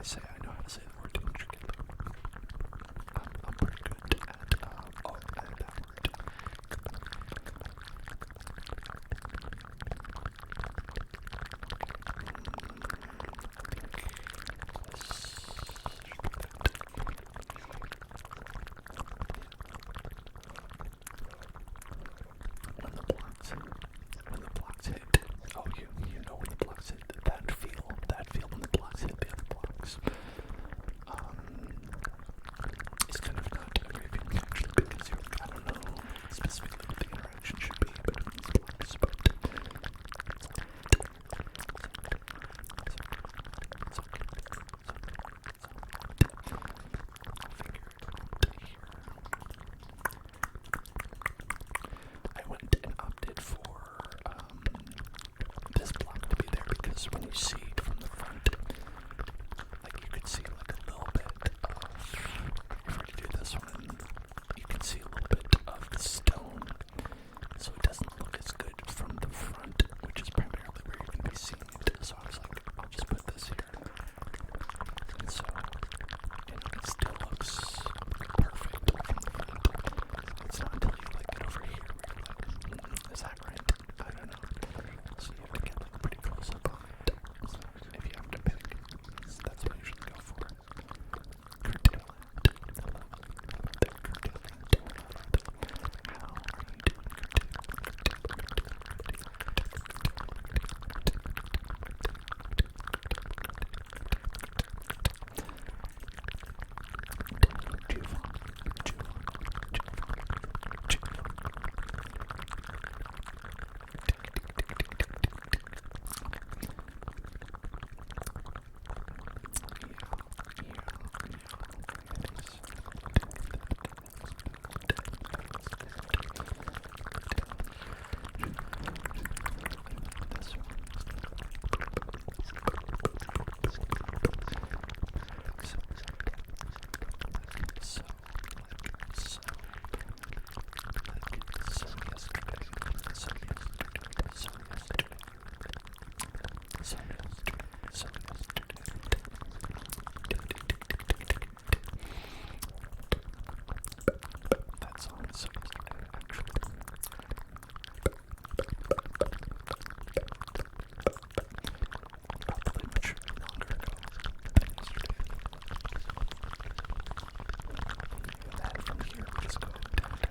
say I know how to say the word intricately. I'm pretty good at, that word. When the blocks hit, oh, you know when the blocks hit, that feel when the blocks hit the other blocks, it's kind of not a very feeling actually, because I don't know specifically what the interaction should be between these blocks, but I went and opted for this block to be there because when you see it from the front, like you could see like a little bit of, if we do this one, you can see a little bit of the stone, so it doesn't look as good from the front, which is primarily where you're going to be seeing it. So I was like, I'll just put this here, and so it still looks perfect from the front. It's not until you like get over here where you're like, is that right? I don't know. So you have to get like pretty close up on it. So if you have to pick, that's what I usually go for. Curtail it. Hello. The curtail it. How are you doing, that song is so yesterday, actually. Probably much longer ago than yesterday. And then from here, we just go down. I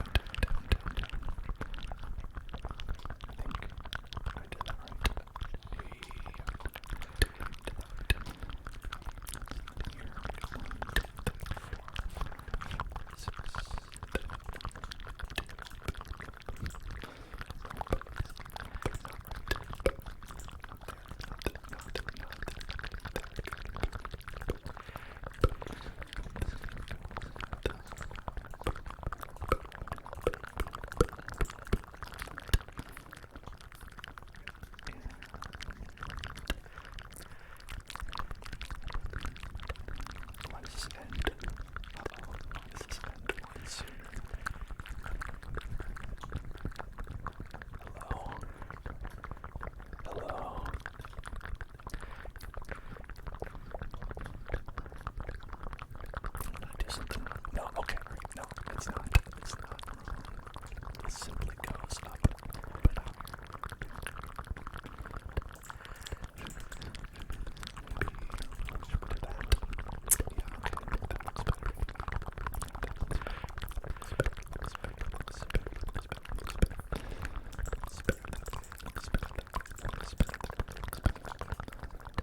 think I did that right. Why does this end? Uh-oh, why does this end once? Hello? Hello? Did I do something wrong? No, okay, right, no, it's not wrong. It simply goes up and out.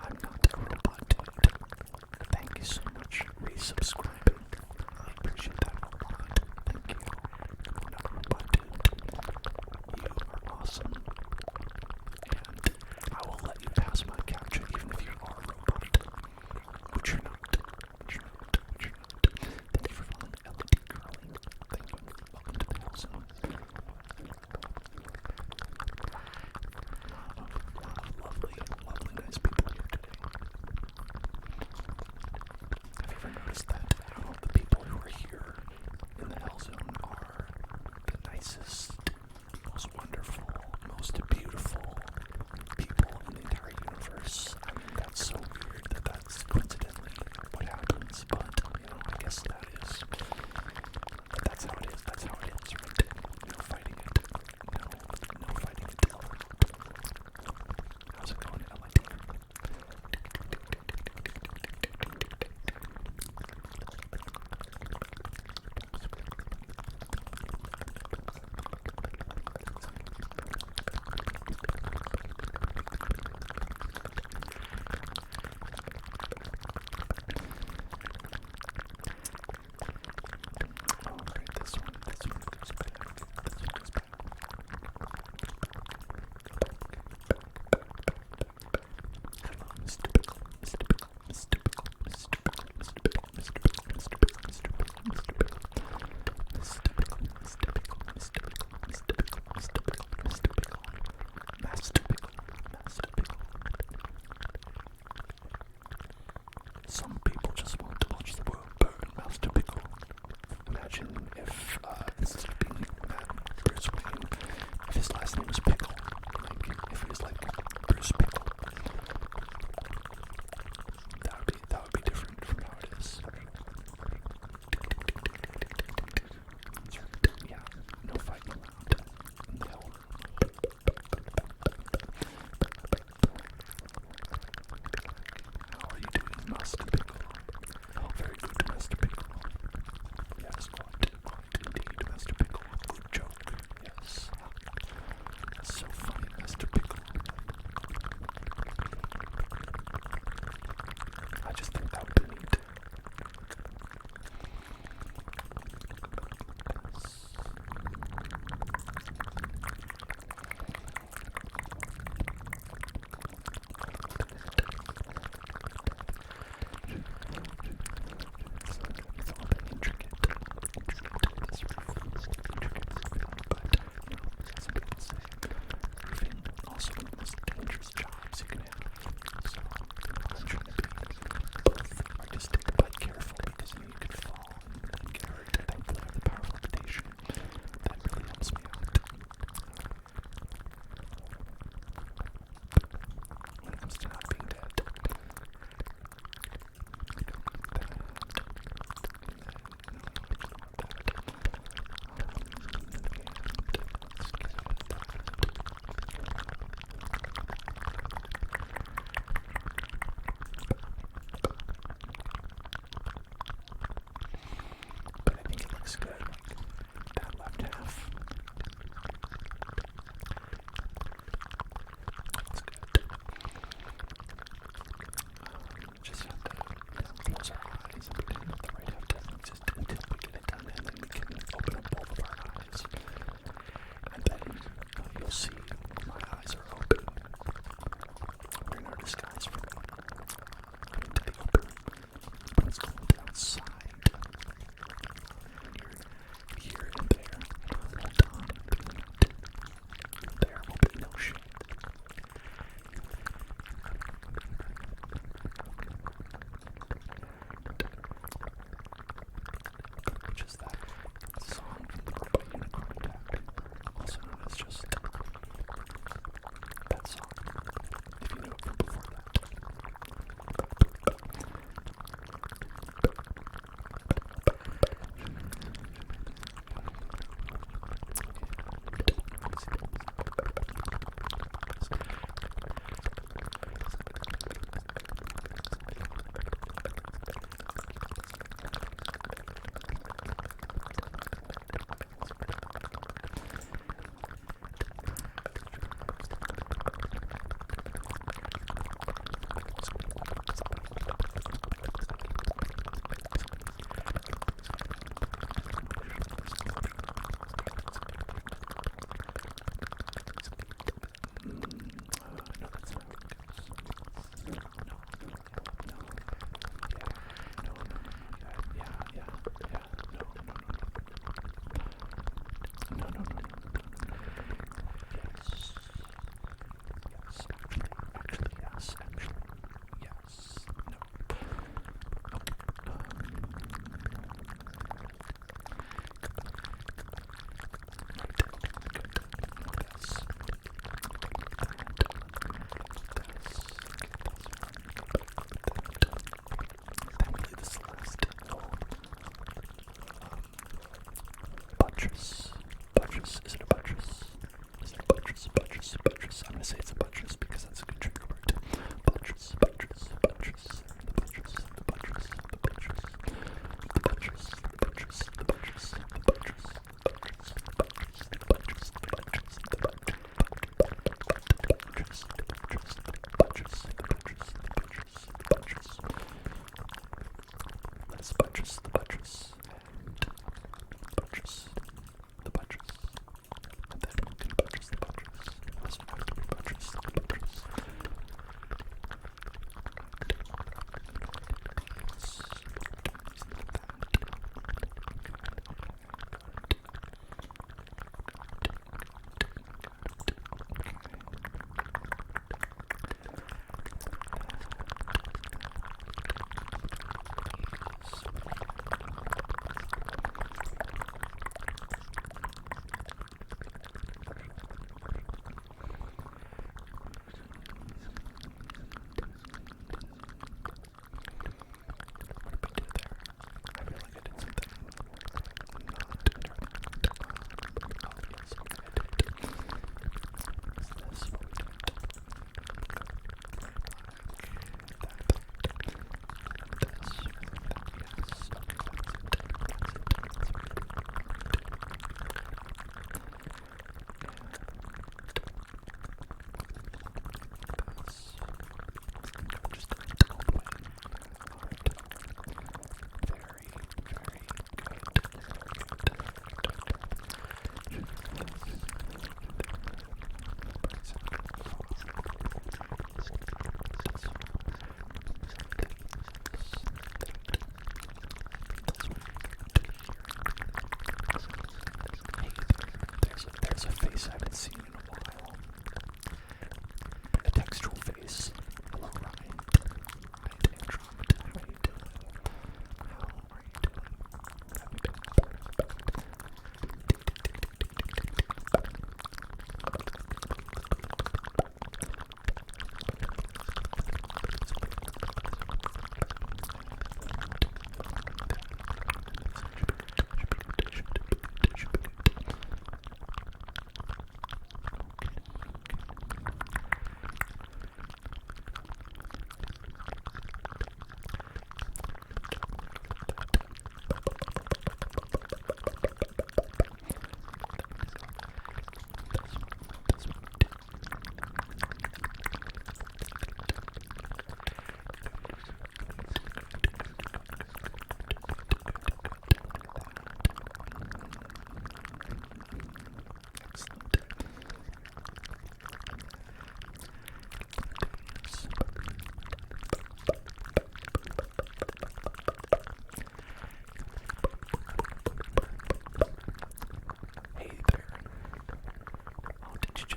I'm not a robot, dude. Thank you so much for resubscribing. I appreciate that a lot. Thank you. I'm not a robot, dude. You are awesome. And I will let you pass my capture even if you are a robot. Which you're not. Thank you for following LED Curling. Thank you. Welcome to the Hell Zone. Lovely, nice people here today. Have you ever noticed that how the people who are here in the Hell Zone are the nicest, most wonderful, most beautiful people in the entire universe? I mean, that's so weird that that's coincidentally Some people just want to watch the world burn, Master Pickle. Imagine if, instead of being Bruce Wayne, if his last name was Pickle. Like, if he was like Bruce Pickle. That would be different from how it is. That's right. Yeah, no fighting around. No. How are you doing, Master Pickle? Oh, very good, Master Pickle. Yes, quite indeed, Master Pickle. Good joke. Yes. That's so funny, Master Pickle. I just think that would be neat.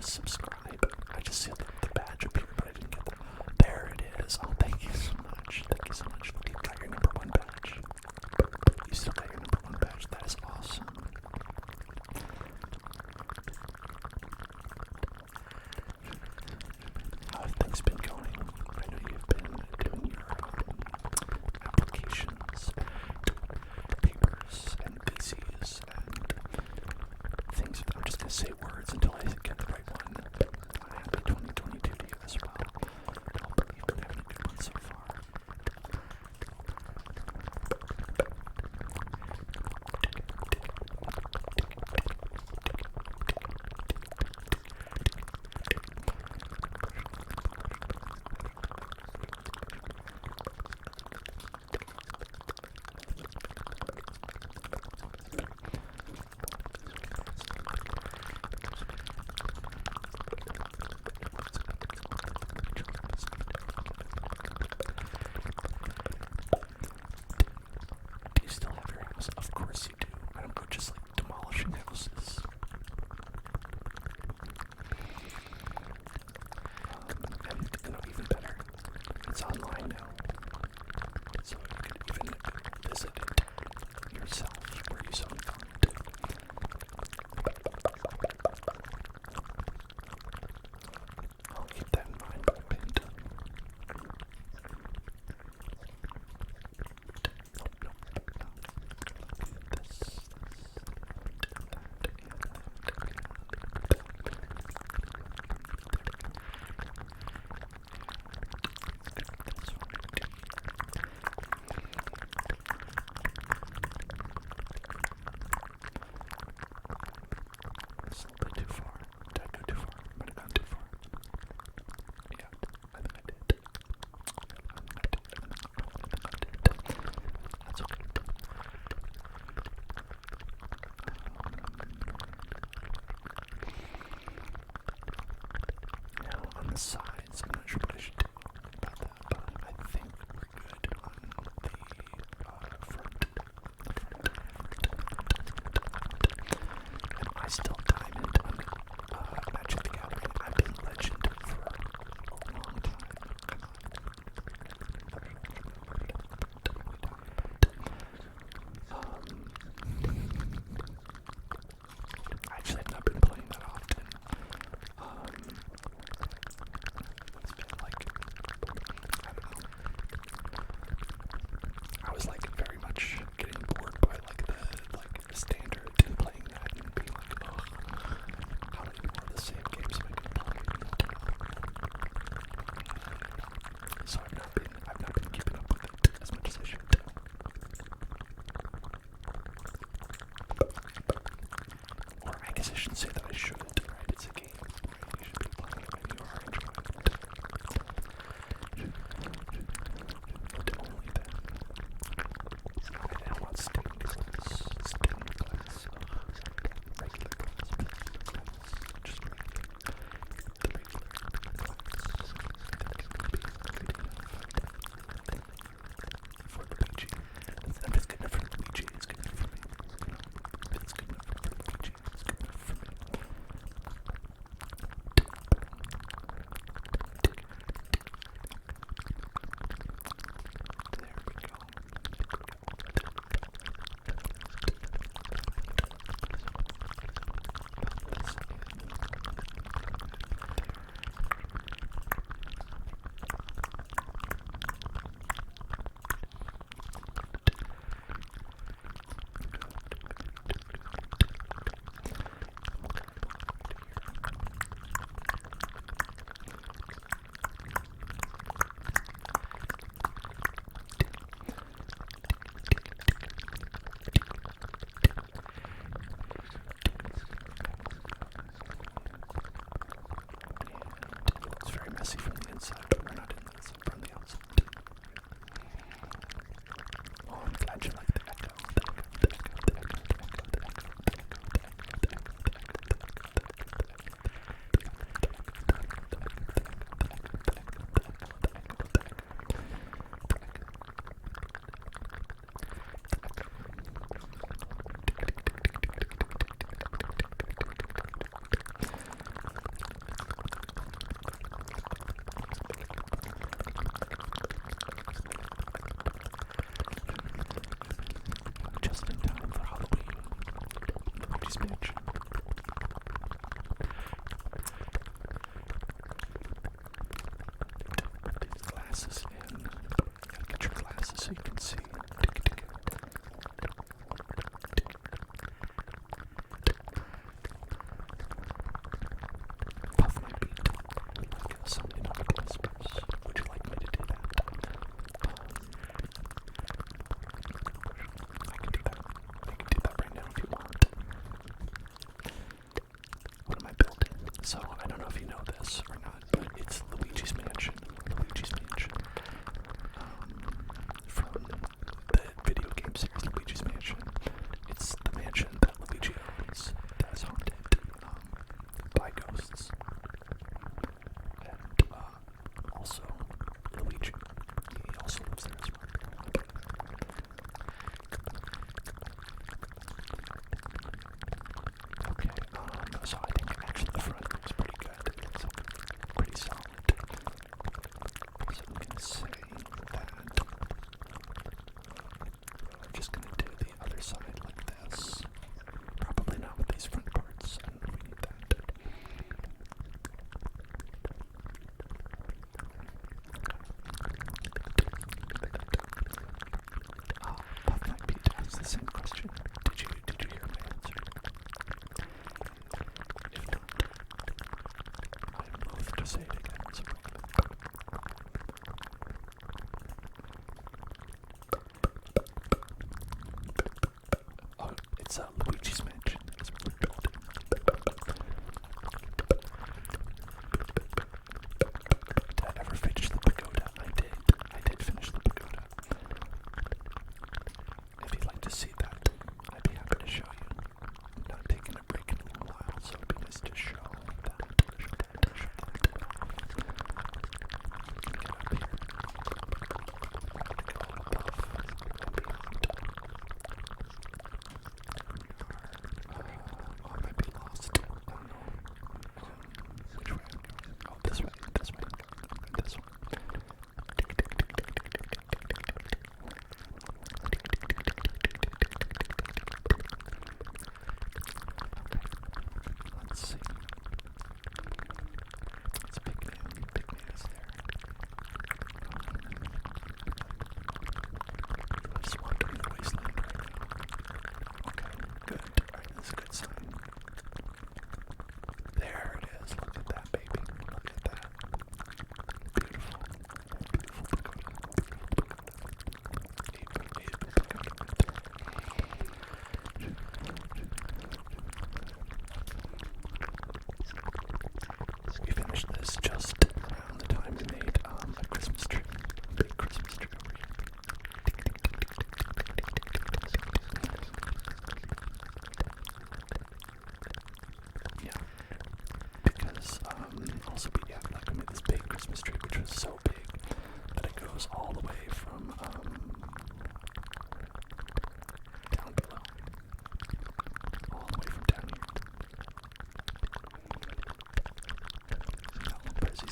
subscribe. I just see the badge up here, but I didn't get the. There it is. Oh, thank you so much. Thank you so much. You got your #1 badge. You still got your #1 badge. That is awesome. How have things been going? I know you've been doing your applications, papers, and theses, and things. I'm just going to say words until I get the right one. Happy 2022 to you as well. I hope you've been having a good one so far. Do you still have your house? Of course you do. I don't go just like demolishing houses. And even better, it's online now. So you could even visit it yourself where you saw me from it. I'll keep that in mind when I paint. It's a little bit too far. Did I go too far? Might have gone too far. Yeah, I think I did. That's okay. Now on the sides, I'm not sure what I should do about that, but I think we're good on the front. And I still diamond on Magic the Gathering. I've been legend for a long time. Actually, I've not been playing that often. It's been like, I don't know. I was like very much getting bored by like the standard and playing that and being like, oh, how many more of the same games am I gonna play? So I've not been keeping up with it as much as I should. Or I guess I shouldn't say that I should, right? It's a game, right? You should be playing it when you are enjoying it. But only then. I don't want stained glass. Stained glass. Regular glass. Just regular. The regular glass. That can be good enough for Luigi. If it's good enough for Luigi, it's good enough for me. If it's good enough for Luigi, it's good enough for me. There we go. It's very messy from the inside, but we're not in this from the outside. Oh, I'm glad you like the echo. say it again. Oh, it's Luigi's Mansion. That's what we're building. Did I ever finish the pagoda? I did. I did finish the pagoda. If you'd like to see that, I'd be happy to show you. I'm not taking a break in a little while, so it'd be nice to show that. Get up here. I might be lost. I don't know. Which way I'm going? Oh, this way. This way. This one. Let's see. It's Big Man. Big Man is there. I'm just wandering the wasteland right now. Okay, good. Alright, that's a good sign. There it is. Look at that, baby. Look at that. Beautiful. Beautiful pagoda. We finished this just around the time we made a Christmas tree. Big Christmas tree over here. Yeah. Because also we made this big Christmas tree which was so big that it goes all the way from down below. All the way from down here. No, but as you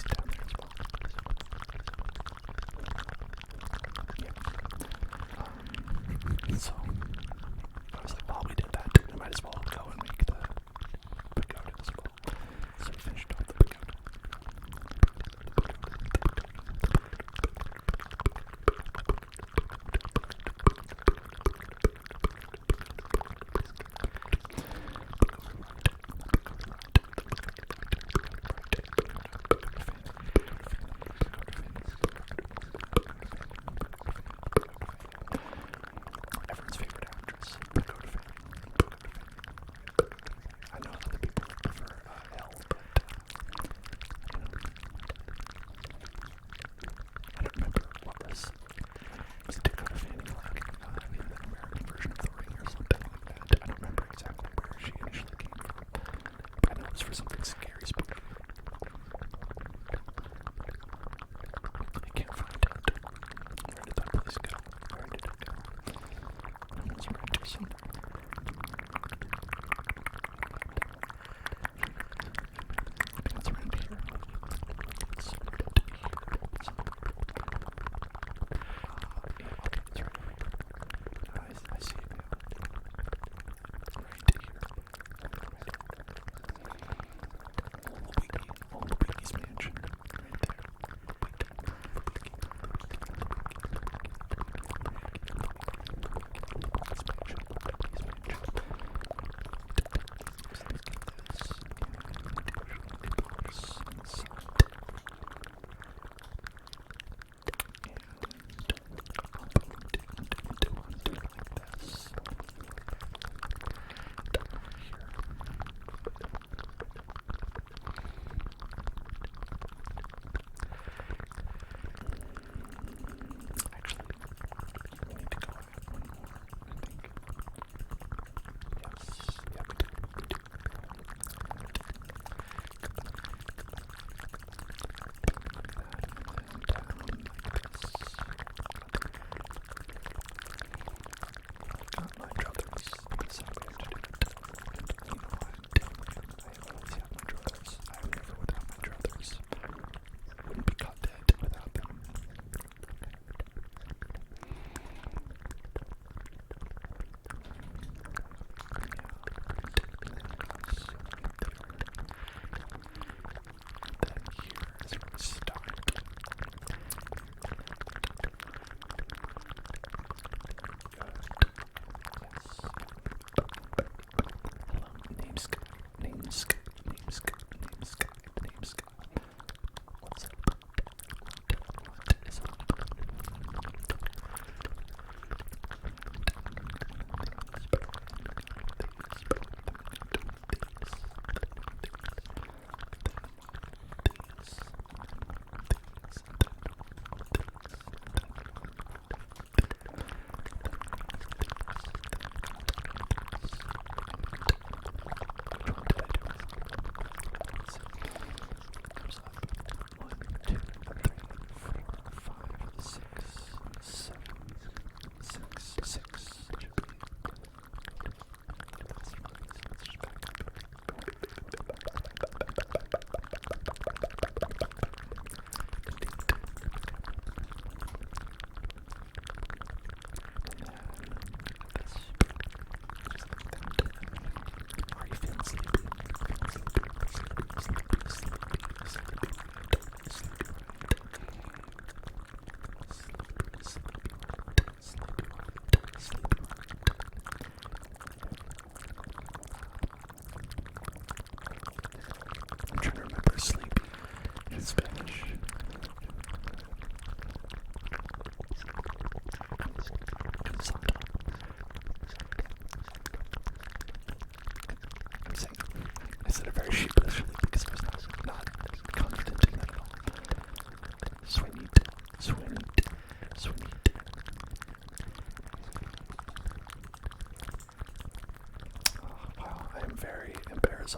very embarrassed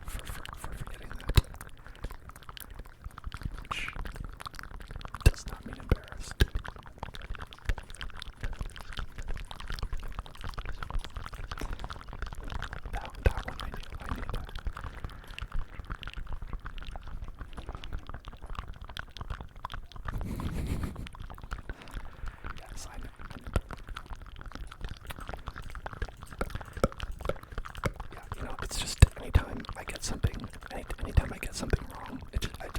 for forgetting that. Which does not mean embarrassed. That one I knew that. Yes, I know. Yeah, it's just anytime I get something wrong,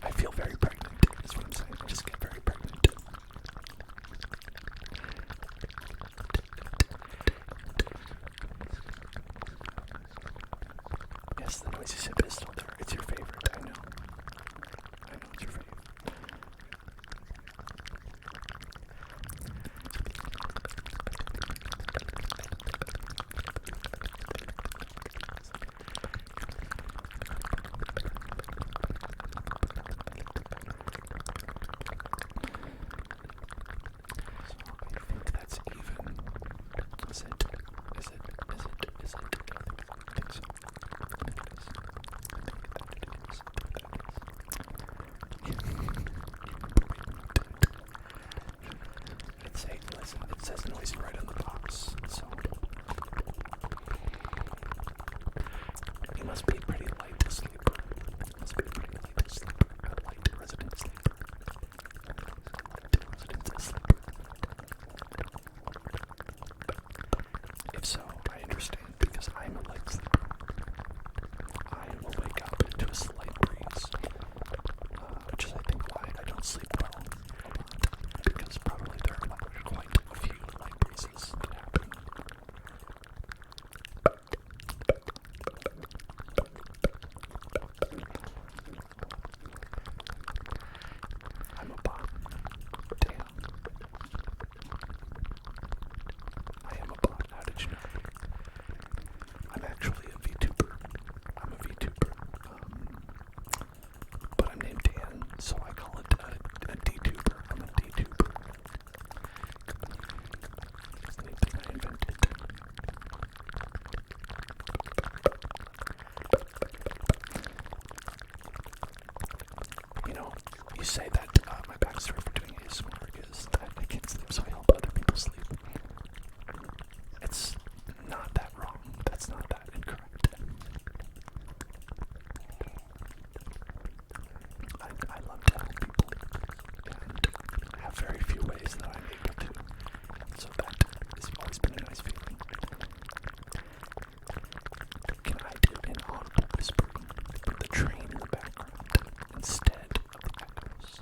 I feel very pregnant, is what I'm saying. I just get very pregnant. Yes, the noisy sip is still there. It's your favorite, I know. I know it's your favorite. I think that's even. Is it? I think so. I think it says noisy right on the box, so you must be a pretty light sleeper. A light resident sleeper. If so, I understand, because I'm a light sleeper. I will wake up to a slight breeze, which is, I think, why I don't sleep well a lot, because probably there are quite a few light breezes that happen. I'm a bot. Damn. I am a bot. How did you know? I'm actually a VTuber. I'm a VTuber. But I'm named Dan, so I call it a DTuber. I'm a DTuber. It's the new thing I invented. You say that my backstory for doing ASMR is that I can't sleep, so I help other people sleep. It's not that wrong. That's not that incorrect. I love to help people, and I have very few ways that I'm able to, so that has always been a nice feeling. Can I do an audible whispering with the train in the background instead of the echoes?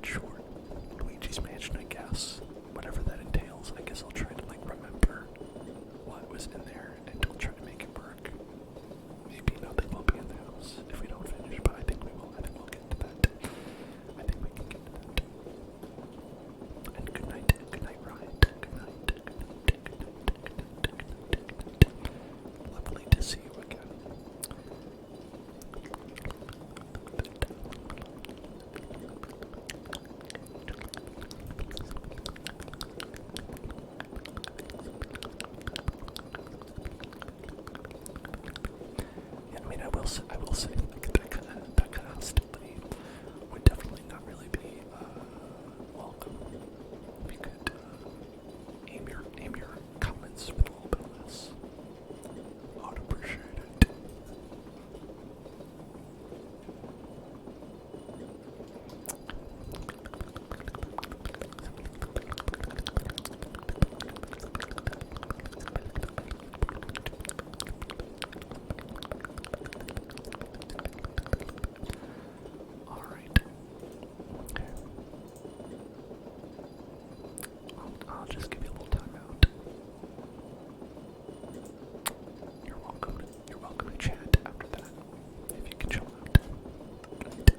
not sure. Luigi's Mansion, I guess. Whatever that entails, I guess I'll try to like remember what was in there and I'll try to make it work. Maybe nothing will be in the house if we don't finish, but I think we will. I think we'll get to that. I think we can get to that. And good night, Ryan. Good night, good night, good night, good night, good night. Lovely to see you again. Yeah, I mean, I will say, like, that kind of hostility would definitely not really be welcome. If you could aim your comments with a little bit less, I would appreciate it. Alright. Okay. I'll just give you a little time out. You're welcome to chat after that. If you can chill out. Good.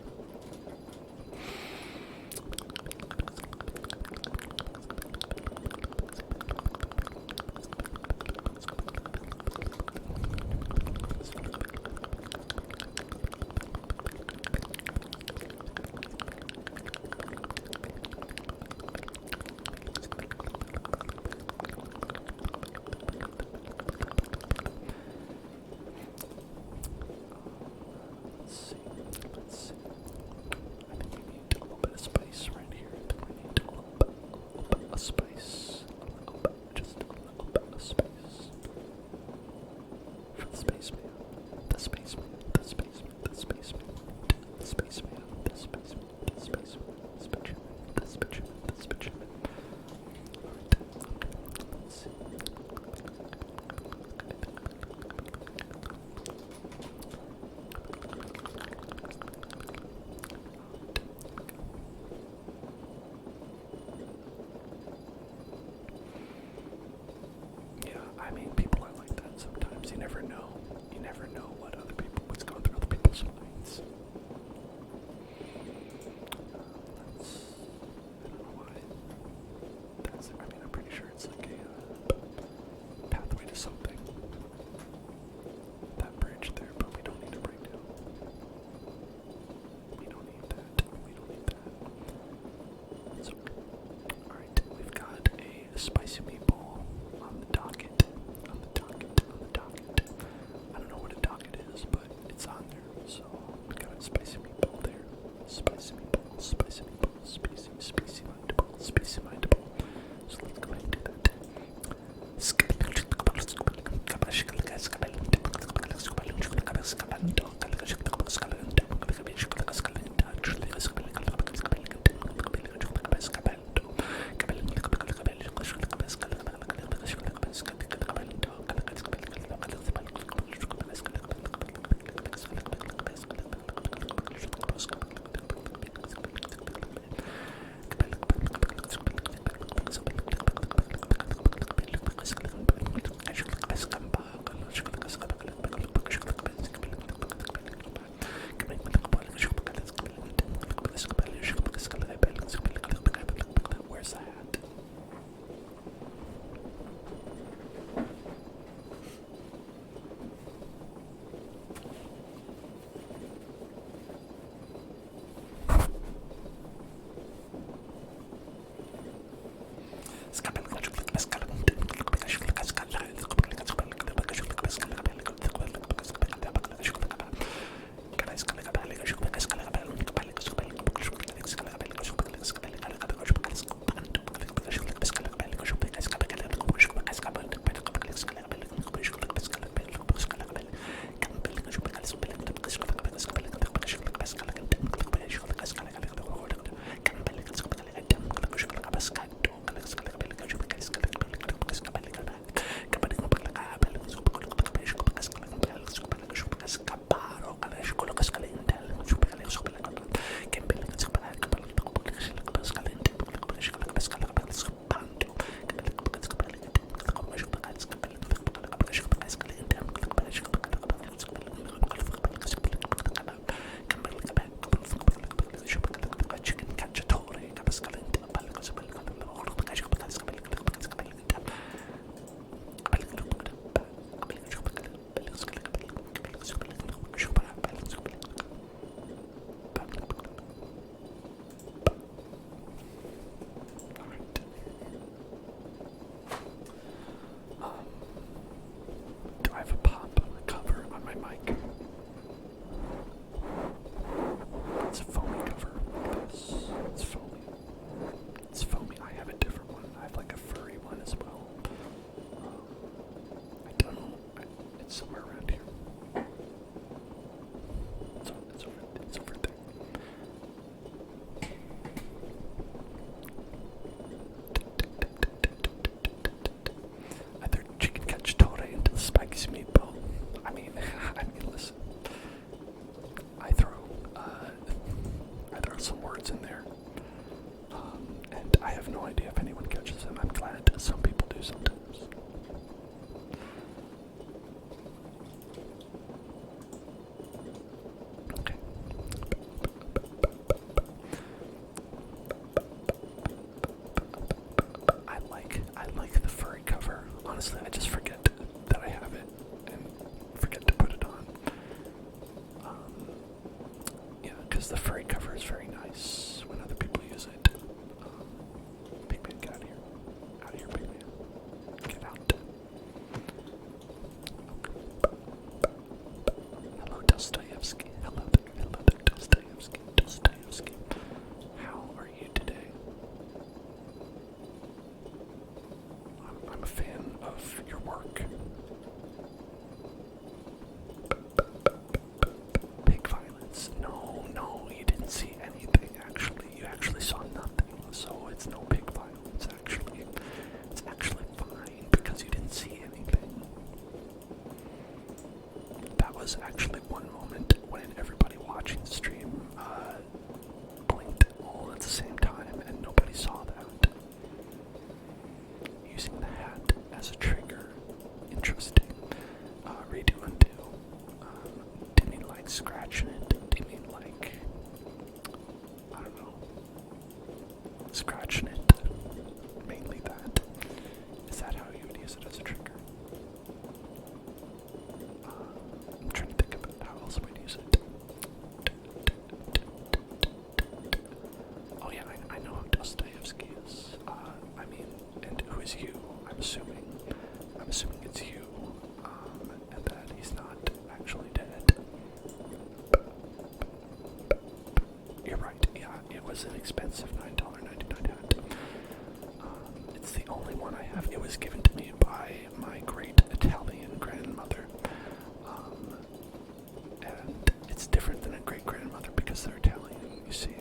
Let's see. I think we need a little bit of spice right here. I think we need a little bit of spice. Just a little bit of spice. For the spaceman. The spaceman. The spaceman. The spaceman. The spaceman. The spaceman. The spaceman. The spaceman. The spaceman. The spaceman. Alright. Let's see. Yeah, I mean, people are like that sometimes. You never know. You never know what's going through other people's minds. I don't know why. I mean, I'm pretty sure it's like a pathway to something. That bridge there, but we don't need it right now. We don't need that. We don't need that. So, alright, we've got a spicy meatball on the docket. On the docket. On the docket. I don't know what a docket is, but it's on there. So, we got a spicy meatball there. Spicy meatball. Spicy meatball. Spicy mindball. Spicy mindball. So let's go ahead and do that. Where's that? honestly, I just forget that I have it and forget to put it on. Yeah, because the furry cover is very nice when other people use it. Pigman, get out of here. Out of here, Pigman. Get out. Hello, Dostoevsky. Hello there, Dostoevsky. Dostoevsky. How are you today? I'm a fan of your work. Pig violence. No, you didn't see anything, actually. You actually saw nothing, so it's no pig violence, actually. It's actually fine, because you didn't see anything. That was actually one moment when everybody watching the stream, blinked all at the same time, and nobody saw that. Using the hat as a trigger. Interesting. Redo, undo. Do you mean like scratching it? Do you mean like, I don't know, scratching it? Mainly that. Is that how you would use it as a trigger? I'm trying to think about how else we'd use it. Oh yeah, I know who Dostoevsky is. I mean, and who is you? I'm assuming it's you, and that he's not actually dead. You're right, yeah, it was an expensive $9.99 hat. It's the only one I have. It was given to me by my great Italian grandmother. And it's different than a great-grandmother because they're Italian, you see.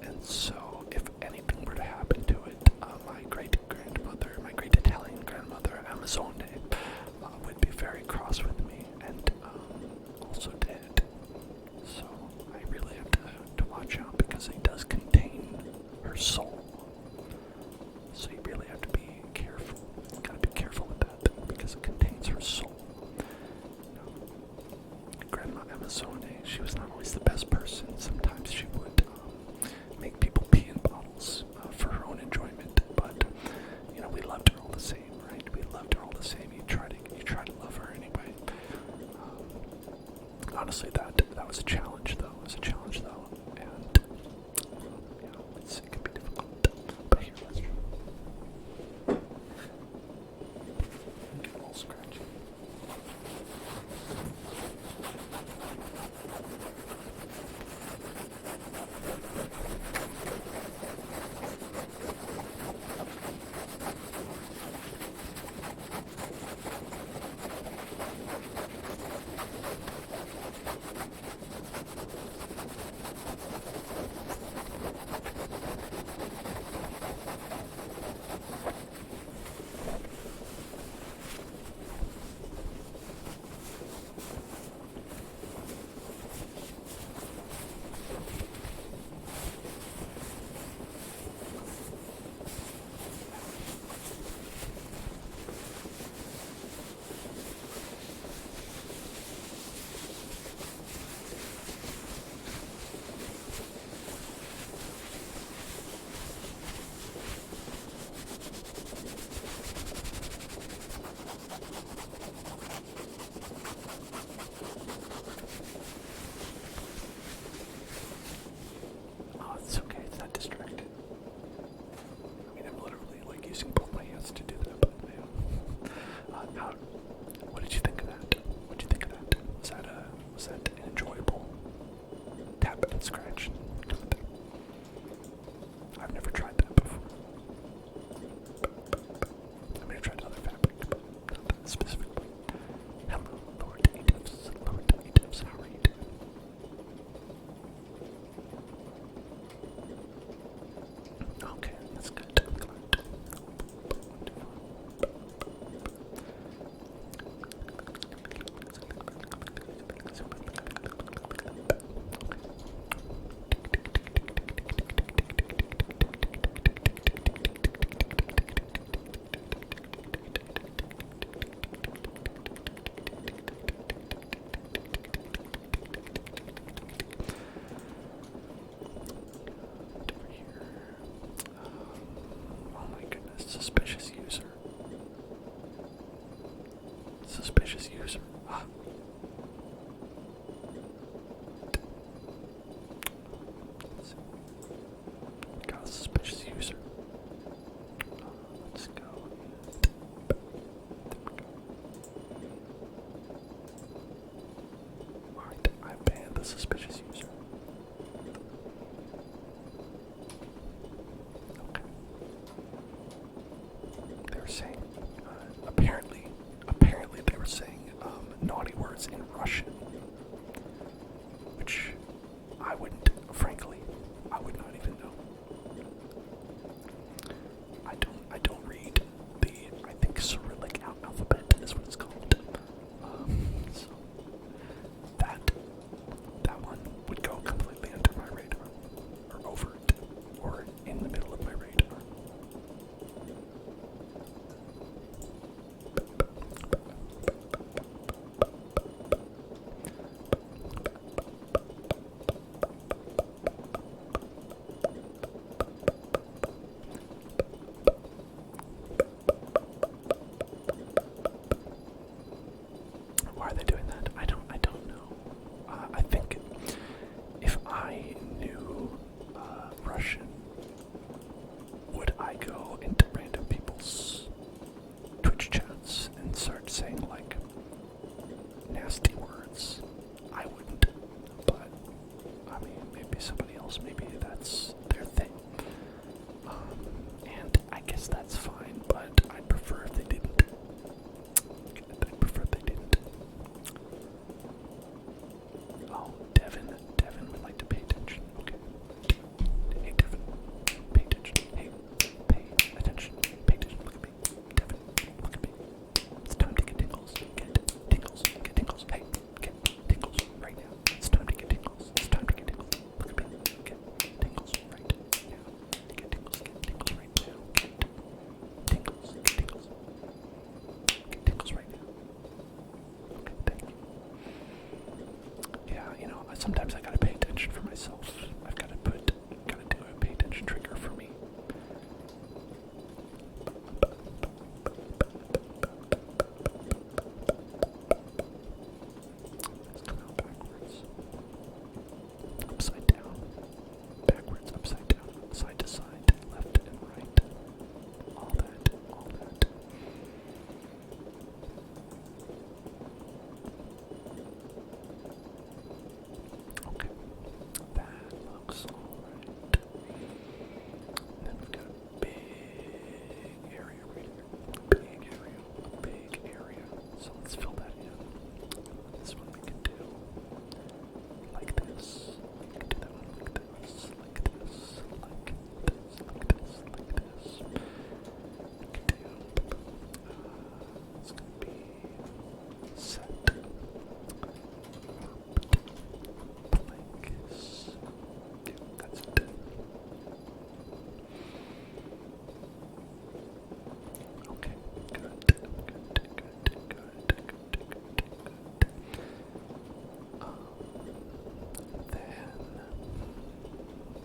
And so, if anything were to happen to it, my great-grandmother, my great Italian grandmother, Amazone, would be very cross with me, and also dead. So, I really have to watch out because it does contain her soul. So you really have to be careful. You gotta be careful with that because it contains her soul. Grandma Amazone, she was not always the best person. Sometimes she would make people pee in bottles for her own enjoyment. But we loved her all the same, right? We loved her all the same. You try to love her anyway. Honestly, that was a challenge, though. It was a challenge, though, and it can be difficult. But here, let's try. Get a little scratchy. suspicious user. Let's go. Alright, I banned the suspicious user. Okay. They were saying, apparently they were saying naughty words in Russian, which I wouldn't, frankly, I would not even know. I don't read the, I think Cyrillic alphabet is what it's called. So that one would go completely under my radar, or over it, or in the middle of my radar. Why are they doing that? I don't know. I think if I knew Russian, would I go into random people's Twitch chats and start saying like nasty words? I wouldn't, but I mean maybe somebody else, maybe that's their thing. And I guess that's fine, but I'd prefer if they didn't. Oh, Devin would like to pay attention. Okay. Hey, Devin, pay attention. Hey, pay attention. Pay attention. Look at me. Devin, look at me. It's time to get tingles. Get tingles. Get tingles. Hey, get tingles right now. It's time to get tingles. It's time to get tingles. Look at me. Get tingles right now. Get tingles. Get tingles right now. Get tingles. Get tingles. Get tingles right now. Okay, thank you. Yeah, you know, sometimes I gotta pay attention for myself. I've gotta do a pay attention trigger for me. Let's come out backwards. Upside down. Backwards, upside down. Side to side. Left and right. All that. All that. Okay, that looks alright. Then we've got a big area right here. Big area. So let's fill that in. This one we can do like this. We can do that one like this, like this, like this, like this, like this. We can do, it's gonna be set. Planks. Yeah, that's it. Okay, good. Then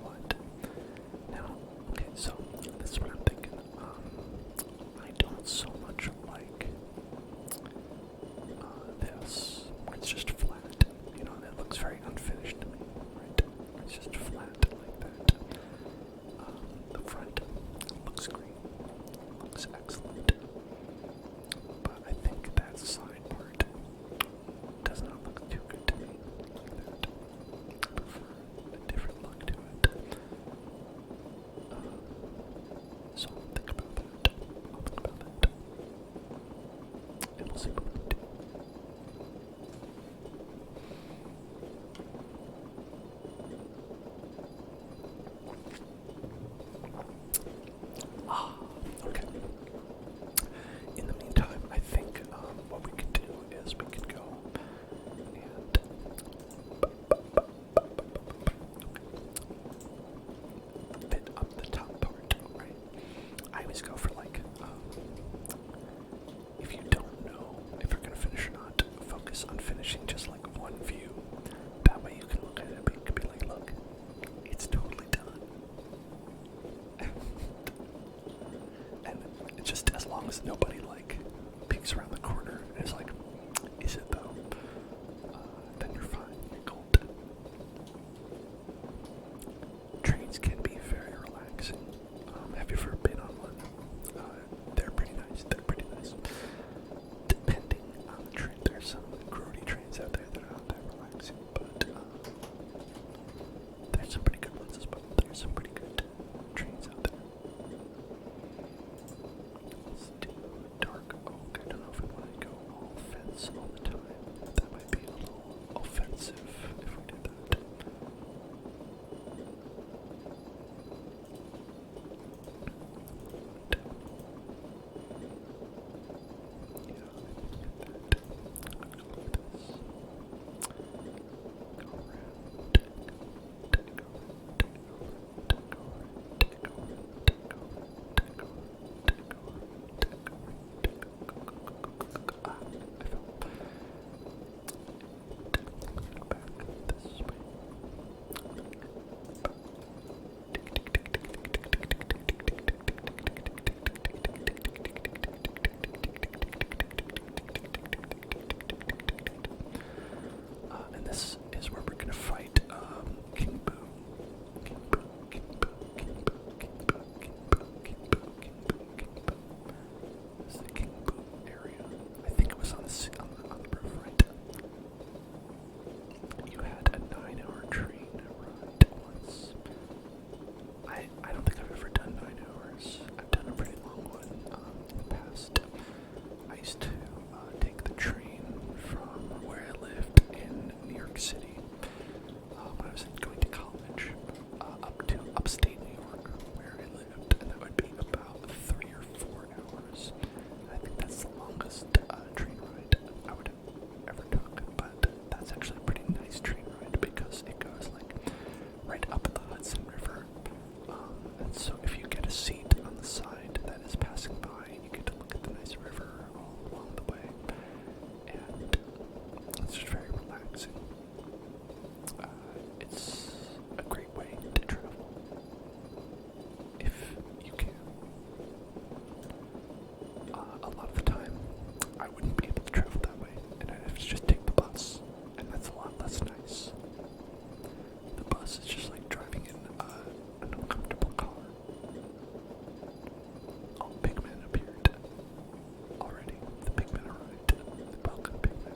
what? Now, okay, so this is what I'm thinking. I don't so much like this, where it's just flat. You know, that looks very unfinished to me, right? It's just flat like that. The front looks great, looks excellent, but I think that side part does not look too good to me like that. I prefer a different look to it. So I'll think about that. And we'll see what we can do. Okay. In the meantime, I think what we can do is we can go and fit up the top part, right? I always go for like, if you don't know if you're gonna finish or not, focus on finishing just like one view. That way you can look at it and be like, look, it's totally done. And it's just as long as nobody like peeks around the corner and is like, is it though? Then you're fine. You're golden. Trains can be very relaxing. I don't think I've ever done 9 hours. I've done a pretty long one in the past. I used to take the train from where I lived in New York City when I was going to college up to upstate New York where I lived, and that would be about 3 or 4 hours. I think that's the longest train ride I would have ever took, but that's actually a pretty nice train ride because it goes like right up the Hudson River. And so if you get a seat on the side that is passing by, you get to look at the nice river all along the way, and it's just very relaxing. It's a great way to travel if you can. A lot of the time, I wouldn't be able to travel that way, and I'd have to just take the bus, and that's a lot less nice. The bus is just like driving in an uncomfortable car. Oh, Pigman appeared already. The Pigman arrived. Welcome, Pigman.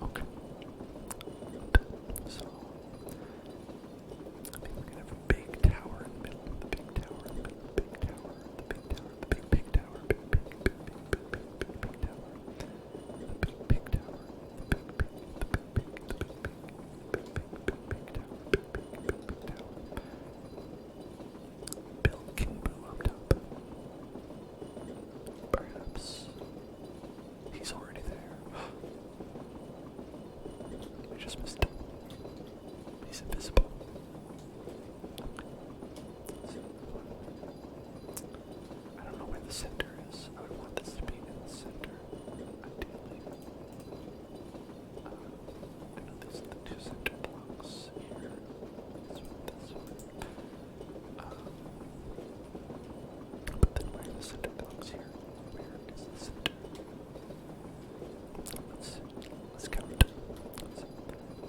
Okay. So, I think we're gonna have a big tower in the middle. The big tower in the middle. The big tower. The big tower. The big tower. Big tower. The big tower. Build King Boo up top. Perhaps he's already there. We just missed him. He's invisible. I don't know where the center is. I would want this to be in the center, ideally. I know there's the 2 center blocks here. This one. But then where are the center blocks here? Where is the center? Let's count.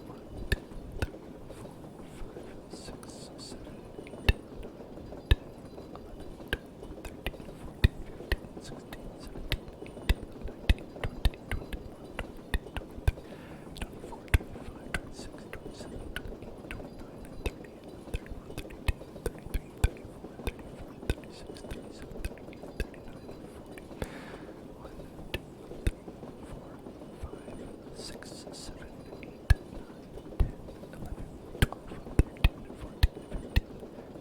1, 2, 3, 4, 5, 6, 7, 8, 9, 10, 11, 12, 13, 14, 15, 16, 17, 18, 19, 20, 21, 22, 23, 24, 25, 26, 27, 28, 29, 30, 31, 32, 33, 34, 35, 36, 37, 38, 39, 40. 1, 2, 3, 4, 5, 6, 7, 8, 9, 10, 11, 12, 13, 14, 15,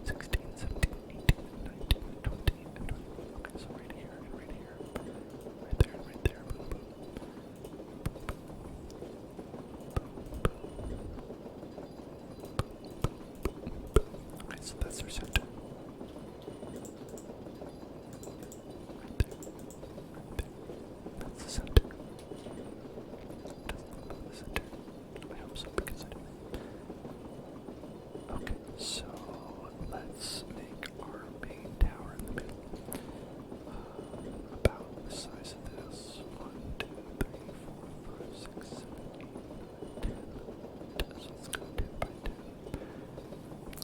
16, 17, 18, 19, 20, and 21. Okay, so right here and right here. Right there and right there. Boom, boom. Okay, so that's our center. Right there. Right there. That's the center. Doesn't look like the center. I hope so, because I do. Okay, so let's make our main tower in the middle. About the size of this. 1, 2, 3, 4, 5, 6, 7, 8, 9, 10. So let's go 10 by 10.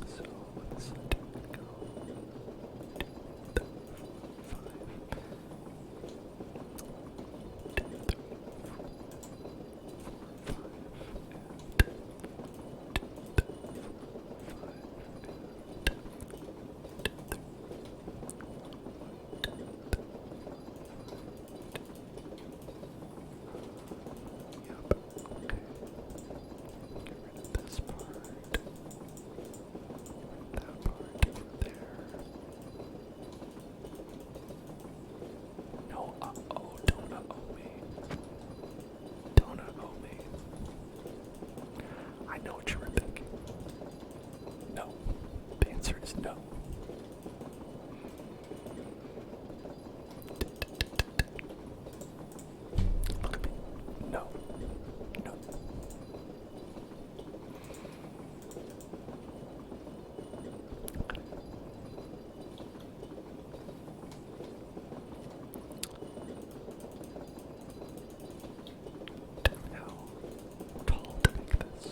So on the center we go 2, 3, 4, 5. 2, 3, 4, 4, 5, and 2, 3, 4, 5, Yep, okay. Get rid of this part. That part there. No, don't me. Don't me. I know what you were thinking. No. The answer is no. Look at me. No. No. How tall to make this?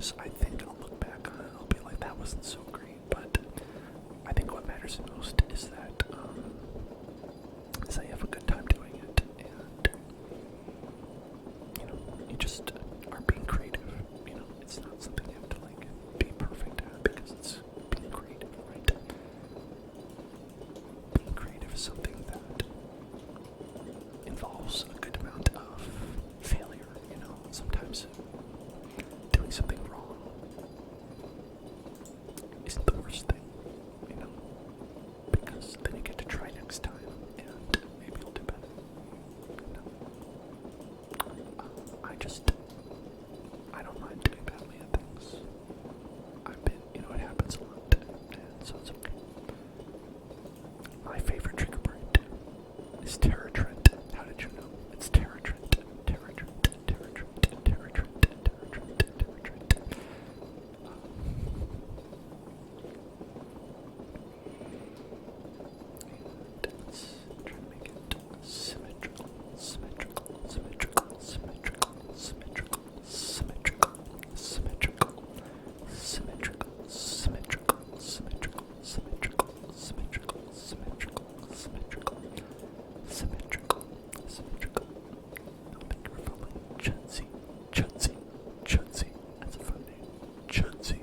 sometimes I think I'll look back on it and I'll be like, that wasn't so great, but I think what matters most is that you have a good time doing it, and you just are being creative. It's not something you have to like be perfect at because it's being creative, right? Being creative is something that involves a good amount of failure. Sometimes doing something wrong isn't the worst thing, because then you get to try next time and maybe you'll do better. I don't mind doing badly at things. It happens a lot, and so it's okay. My favorite trigger point is Terra Trent. How did you know? It's Terra Trent. Terra Trent. Terra Trent. Terra Trent. Terra Trent. Terra Trent. And let's try to make it symmetrical. Symmetrical. Symmetrical. Symmetrical. Symmetrical. Symmetrical. Symmetrical. Symmetrical. Symmetrical. Symmetrical. Symmetrical. Symmetrical. Symmetrical. Symmetrical. Symmetrical. Symmetrical. No, thank you for following. Chudsy. Chudsy. Chudsy. That's a fun name. Chudsy.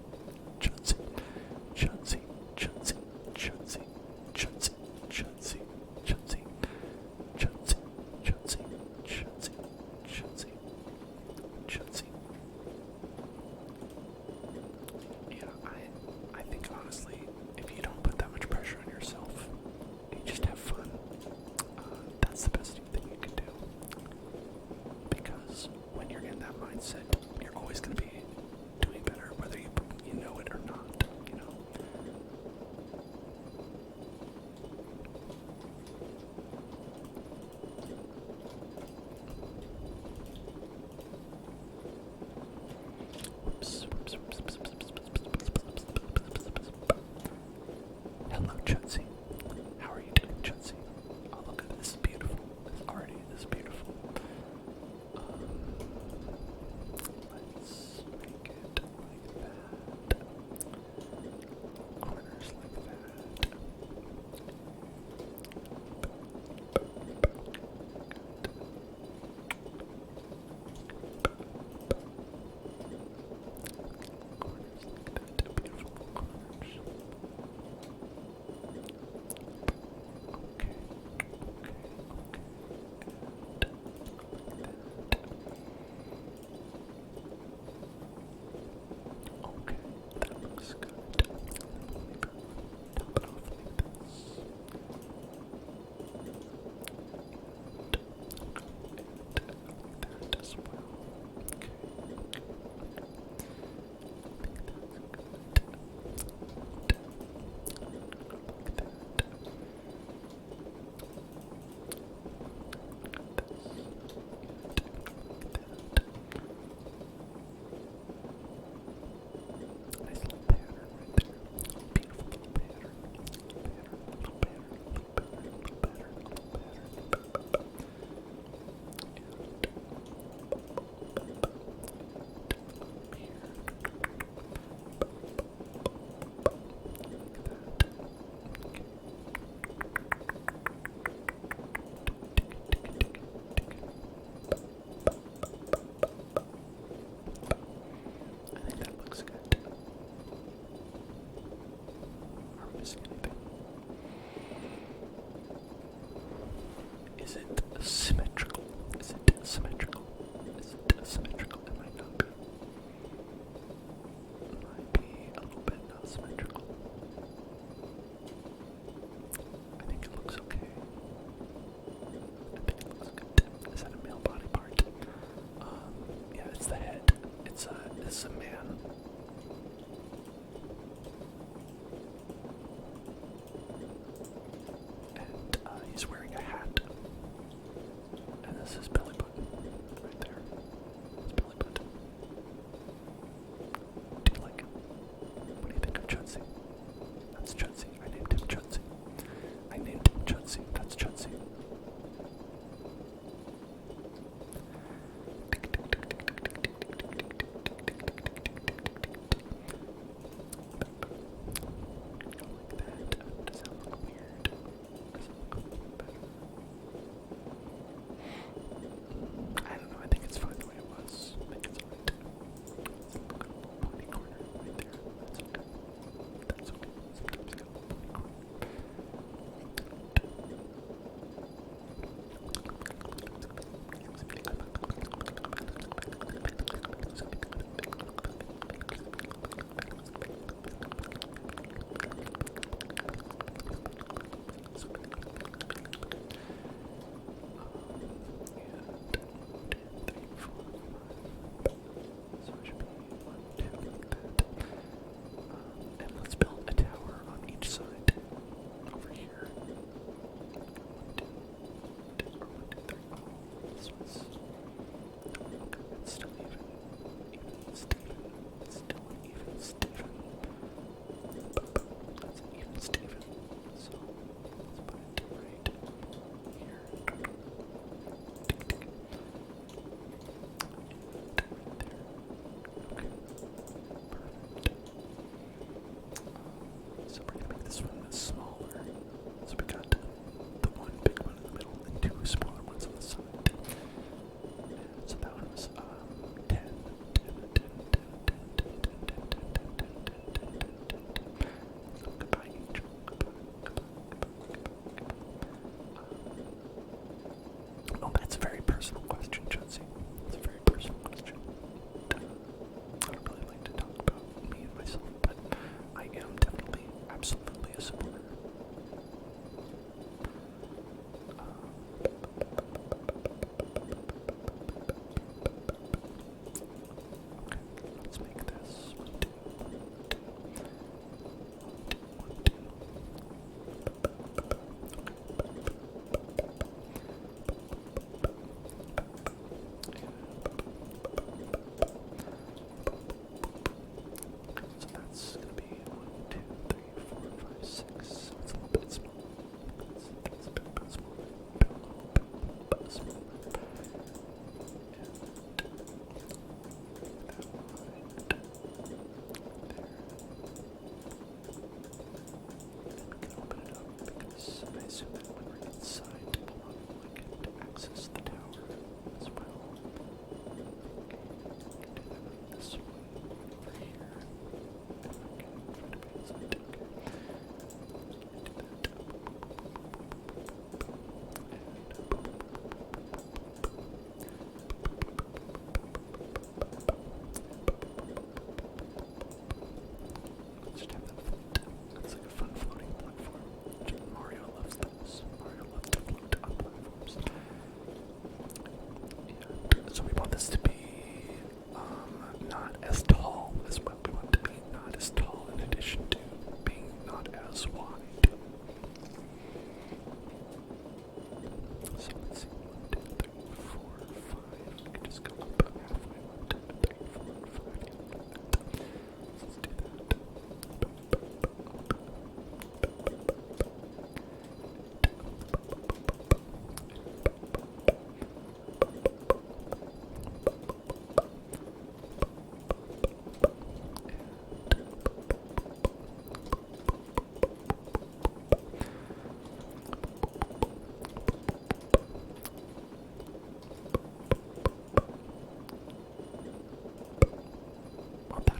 Chudsy. Chudsy. Chudsy. Chudsy. Chudsy. Chudsy. Chudsy. Chudsy. Chudsy. Chudsy. Chudsy. Chudsy. Yeah, I think honestly, if you don't put that much pressure on yourself, and you just have fun, that's the best thing you can do. Because when you're in that mindset, you're always going to be doing better, whether you know it or not. Hello, Chudsy. How are you doing, Chudsy? Oh, look at this. This is beautiful. This already is beautiful. Let's make it like that. Corners like that. Corners like that. Beautiful corners. Okay. Okay, that looks good. Top it off like this. And that as well. Okay. Nice little pattern right there. Beautiful little pattern. Little pattern, little pattern, little pattern, little pattern. And here. Like that. Okay. I think that looks good. Are we missing anything? Is it symmetrical? Is it symmetrical? Is it symmetrical? It might not be. It might be a little bit not symmetrical. I think it looks okay. I think it looks good. Is that a male body part? Yeah, it's the head. It's a man. And he's wearing a hat. And this is belly button right there. It's belly button. Do you like him? What do you think of Chudsy?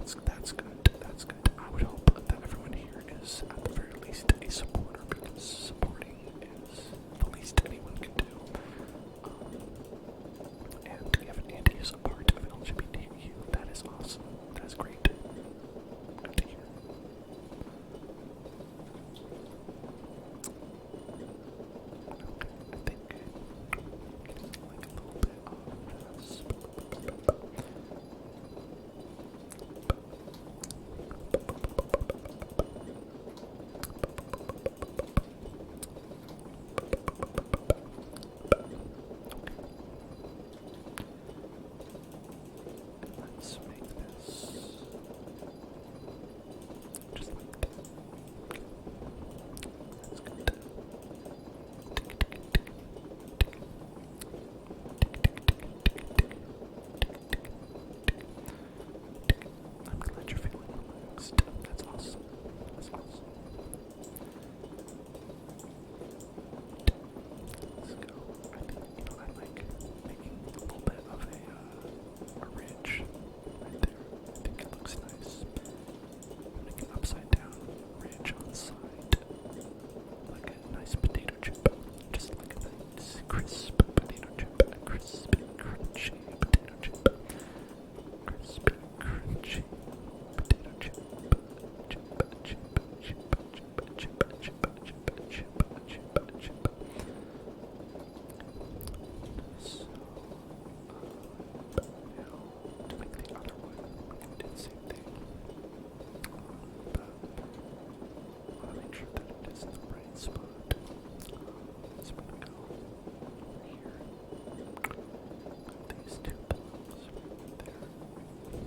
That's good. That's good. I would hope that everyone here is at the very least a supporter, because supporting is the least anyone can do. And Andy is a part of LGBTQ. That is awesome. That is great. Good to hear. I think like a little bit of this. Let's make this just like that. That's good. I'm glad you're feeling relaxed. That's awesome. That's awesome. Let's go. I think, I like making a little bit of a ridge right there. I think it looks nice. Make an upside down ridge on the side. Like a nice potato chip. Just like a nice crisp potato chip. A crispy, crunchy potato chip. Crispy, crunchy potato chip. Chip, chip, chip, chip, chip, chip, chip, chip, chip, chip. So, now to make the other one, we can do the same thing. But I want to make sure that it is in the right spot. So I'm going to go here. Got these two pillows right there. There.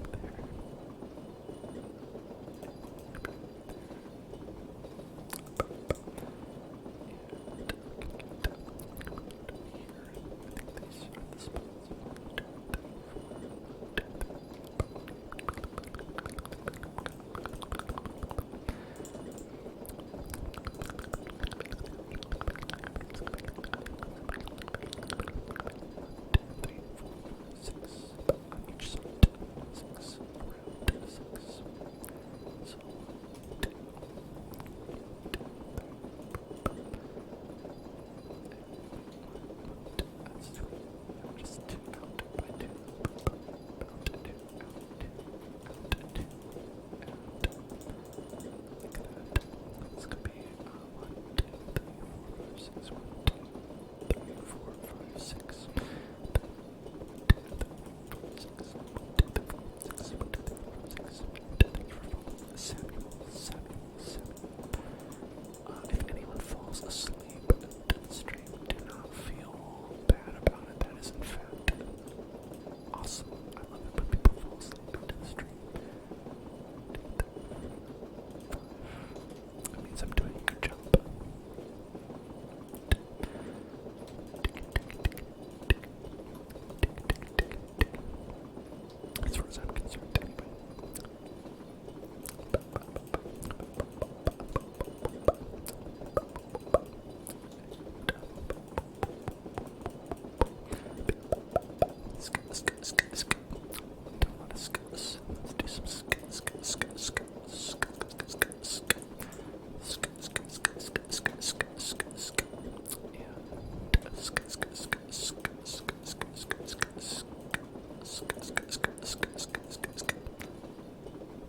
If anyone falls asleep to the stream, do not feel bad about it. That is in fact awesome. I love it when people fall asleep to the stream. That means I'm doing a good job. As far as I'm concerned, anyway. Do a lot of skits. Let's do some skits.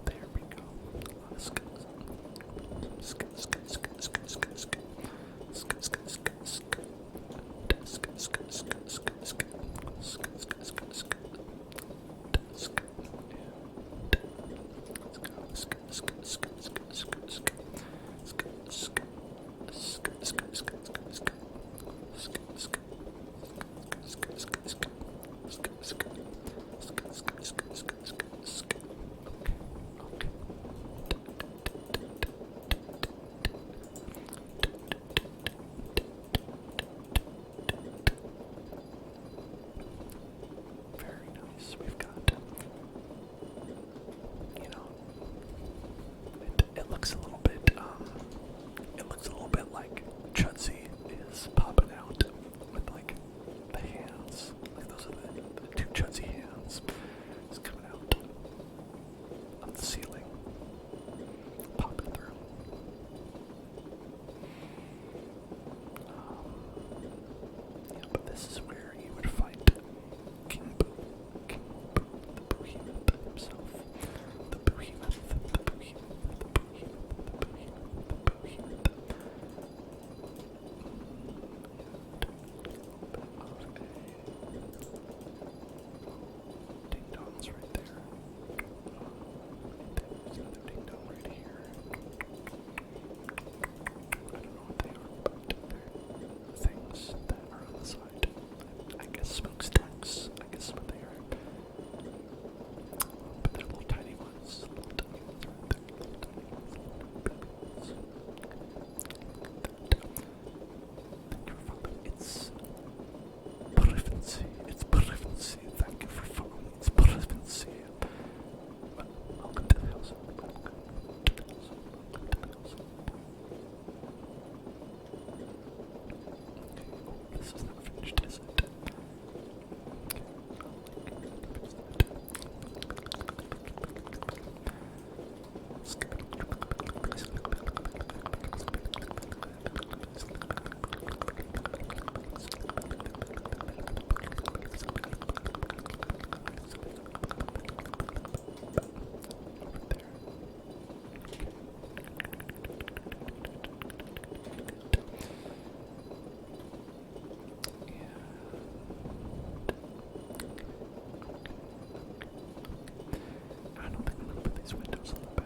There we go. A lot of skits. Very nice. We've got, I don't think I'm gonna put these windows on the back.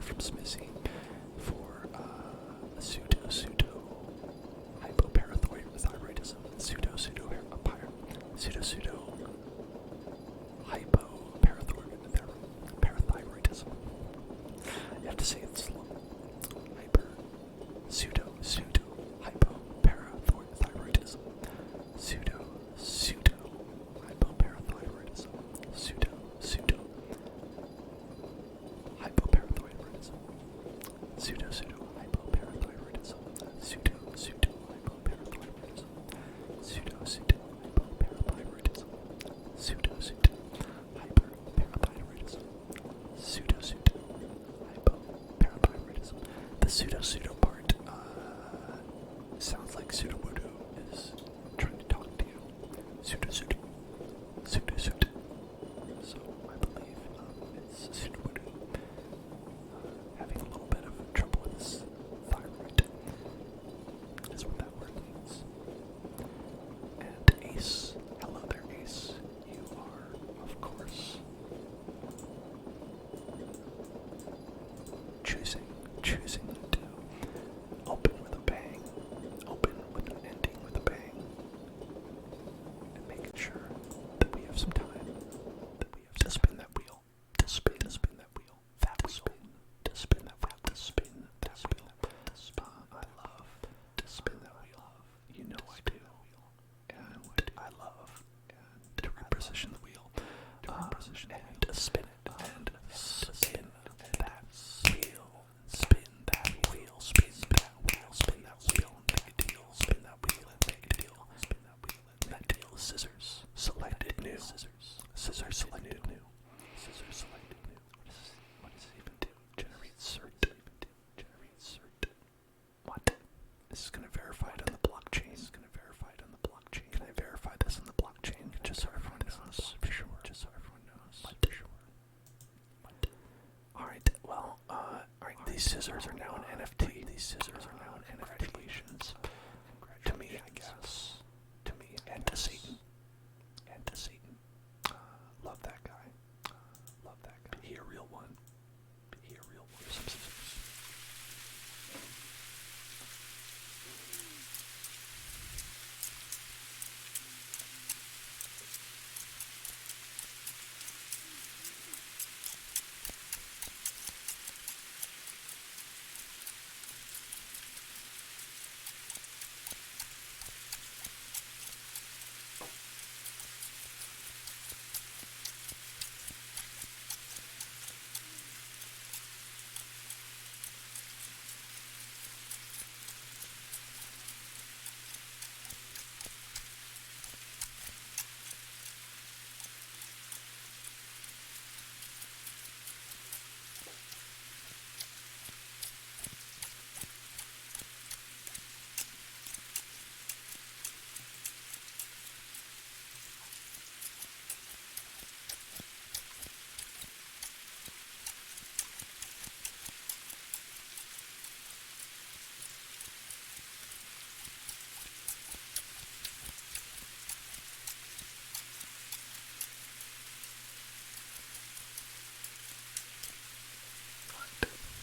from Smissy for pseudo hypoparathyroidism, pseudo hypoparathyroidism. You have to say it slow. Pseudo hypoparathyroidism. Pseudo hypoparathyroidism. Pseudo hypoparathyroidism. Pseudo hypoparathyroidism. Pseudo hypoparathyroidism. Pseudo hypoparathyroidism. Pseudo hypoparathyroidism. Pseudo hypoparathyroidism. The pseudo part sounds like pseudo voodoo is trying to talk to you. Pseudo. So I believe it's pseudo voodoo having a little bit of trouble with his thyroid. Is what that word means. And Ace, hello there, Ace. You are, of course, choosing to open with a bang, open with an ending with a bang, and making sure that we have some time, that we have to spin that wheel, to spin that wheel, to spin that wheel. I love to spin that wheel. You know I do. And I love to reposition the wheel, and to spin it, and spin that wheel, spin that wheel, spin that wheel, spin that wheel, make a deal, spin that wheel, make a deal, spin that wheel, that deal is scissors, selected new, scissors selected new, scissors selected new. What does it even do? Generate cert. What? This is gonna verify it on the blockchain. Can I verify this on the blockchain? Just so everyone knows. For sure. Just so everyone knows. For sure. Alright, well, alright, these scissors are now an NFT. Congratulations. To me, I guess. To me, and to Satan. Love that guy. Be a real one. Some scissors.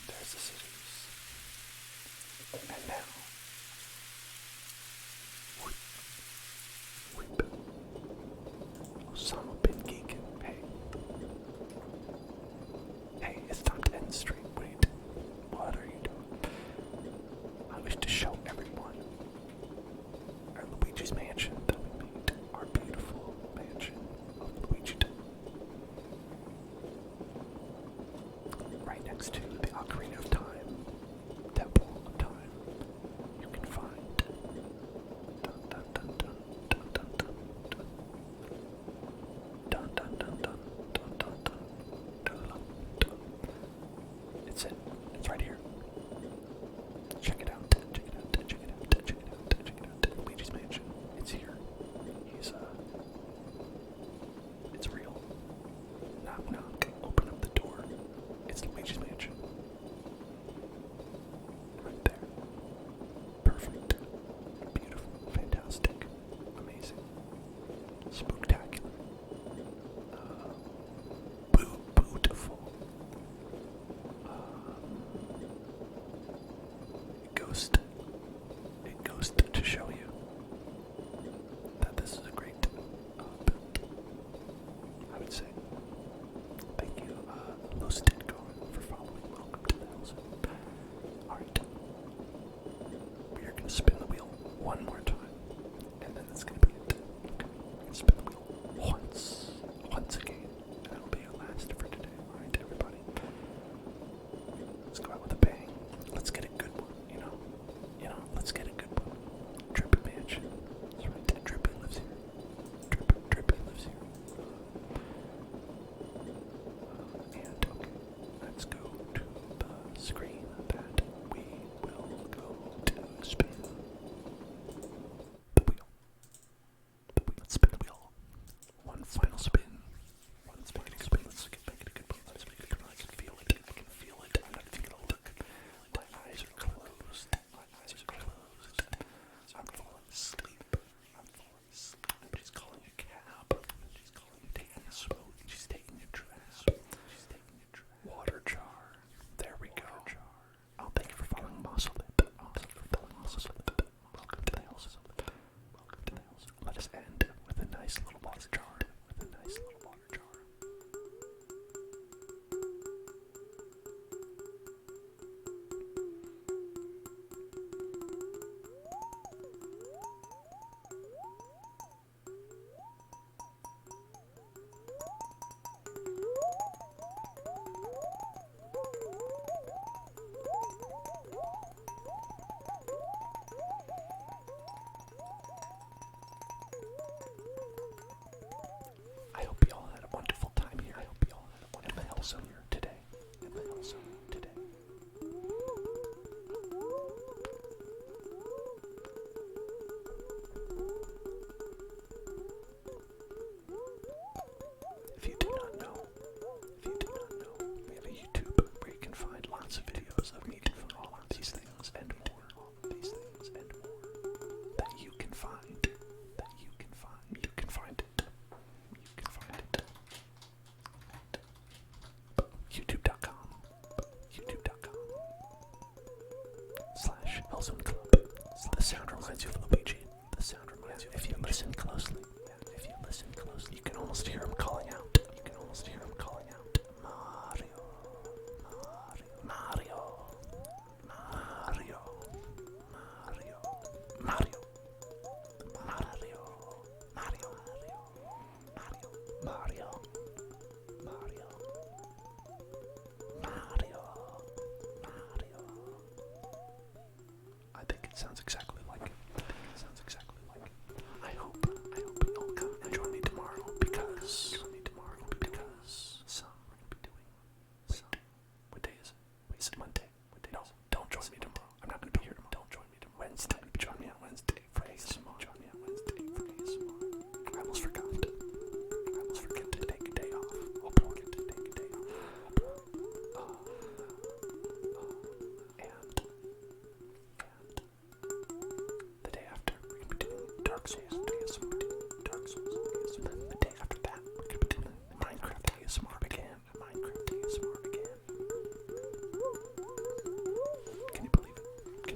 There's the scissors. And now, whip. Osama bin Geek. Hey, it's time to end the stream. Wait, what are you doing? I wish to show everyone our Luigi's mansion that we made. Our beautiful mansion of Luigi. Right next to the Ocarina of Time, Temple of Time. goes to show you that this is a great build, I would say. Thank you, for following. Welcome to the house. Alright. We are going to spin the wheel one more time, and then that's going to be it. Okay. We're going to spin the wheel once again, and that'll be our last for today. Alright, everybody. Let's go out with a bang. Let's get a good one, you know, let's get a good one. Drippy Mansion. That's right, Drippy lives here. Drippy lives here. And, okay, let's go to the screen that we will go to spin the wheel. Let's spin the wheel. One final spin. Let's make it a good one. Let's make it a good one. I can feel it. I'm not even gonna look. My eyes are closed. I'm falling asleep. She's calling a cab. She's taking a smoke. She's taking a drag. Water jar. There we go. Oh, thank you for following Mosselip. Welcome to the house. Let us end with a nice little water jar. I hope you all had a wonderful time here. In the Hellzone here today. If you do not know, we have a YouTube where you can find lots of videos of me doing all of these things and more. That you can find. You can find it. YouTube.com/Hellzone Club. The sound reminds you of Luigi. If you listen closely, you can almost hear him calling out. I think it sounds exactly like it. I hope you'll come and join me tomorrow because we're gonna be doing some. What day is it? Wait, is it Monday? No, don't join me tomorrow. I'm not gonna be here tomorrow. Don't join me tomorrow. Wednesday. Join me on Wednesday for ASMR. I almost forgot to take a day off. And the day after, we're going to be doing Dark Souls ASMR. And then the day after that, we're going to be doing Minecraft ASMR again. Can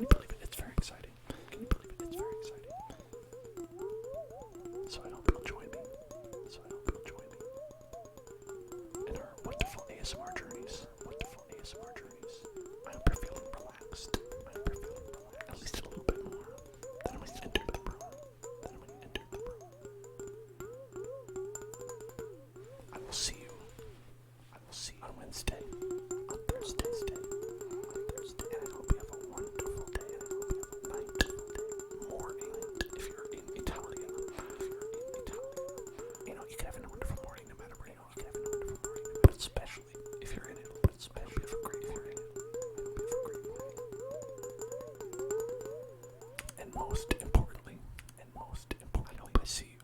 you believe it? It's very exciting. So I hope you'll join me. In our wonderful ASMR journeys. I hope you're feeling relaxed. At least a little bit more. Then when you enter the room. I will see you on Wednesday. On Thursday. And I hope you have a wonderful day. Night. Morning. If you're in Italia. You can have a wonderful morning no matter where you are. But especially if you're in Italy. I hope you have a great morning. And most importantly, I hope I see you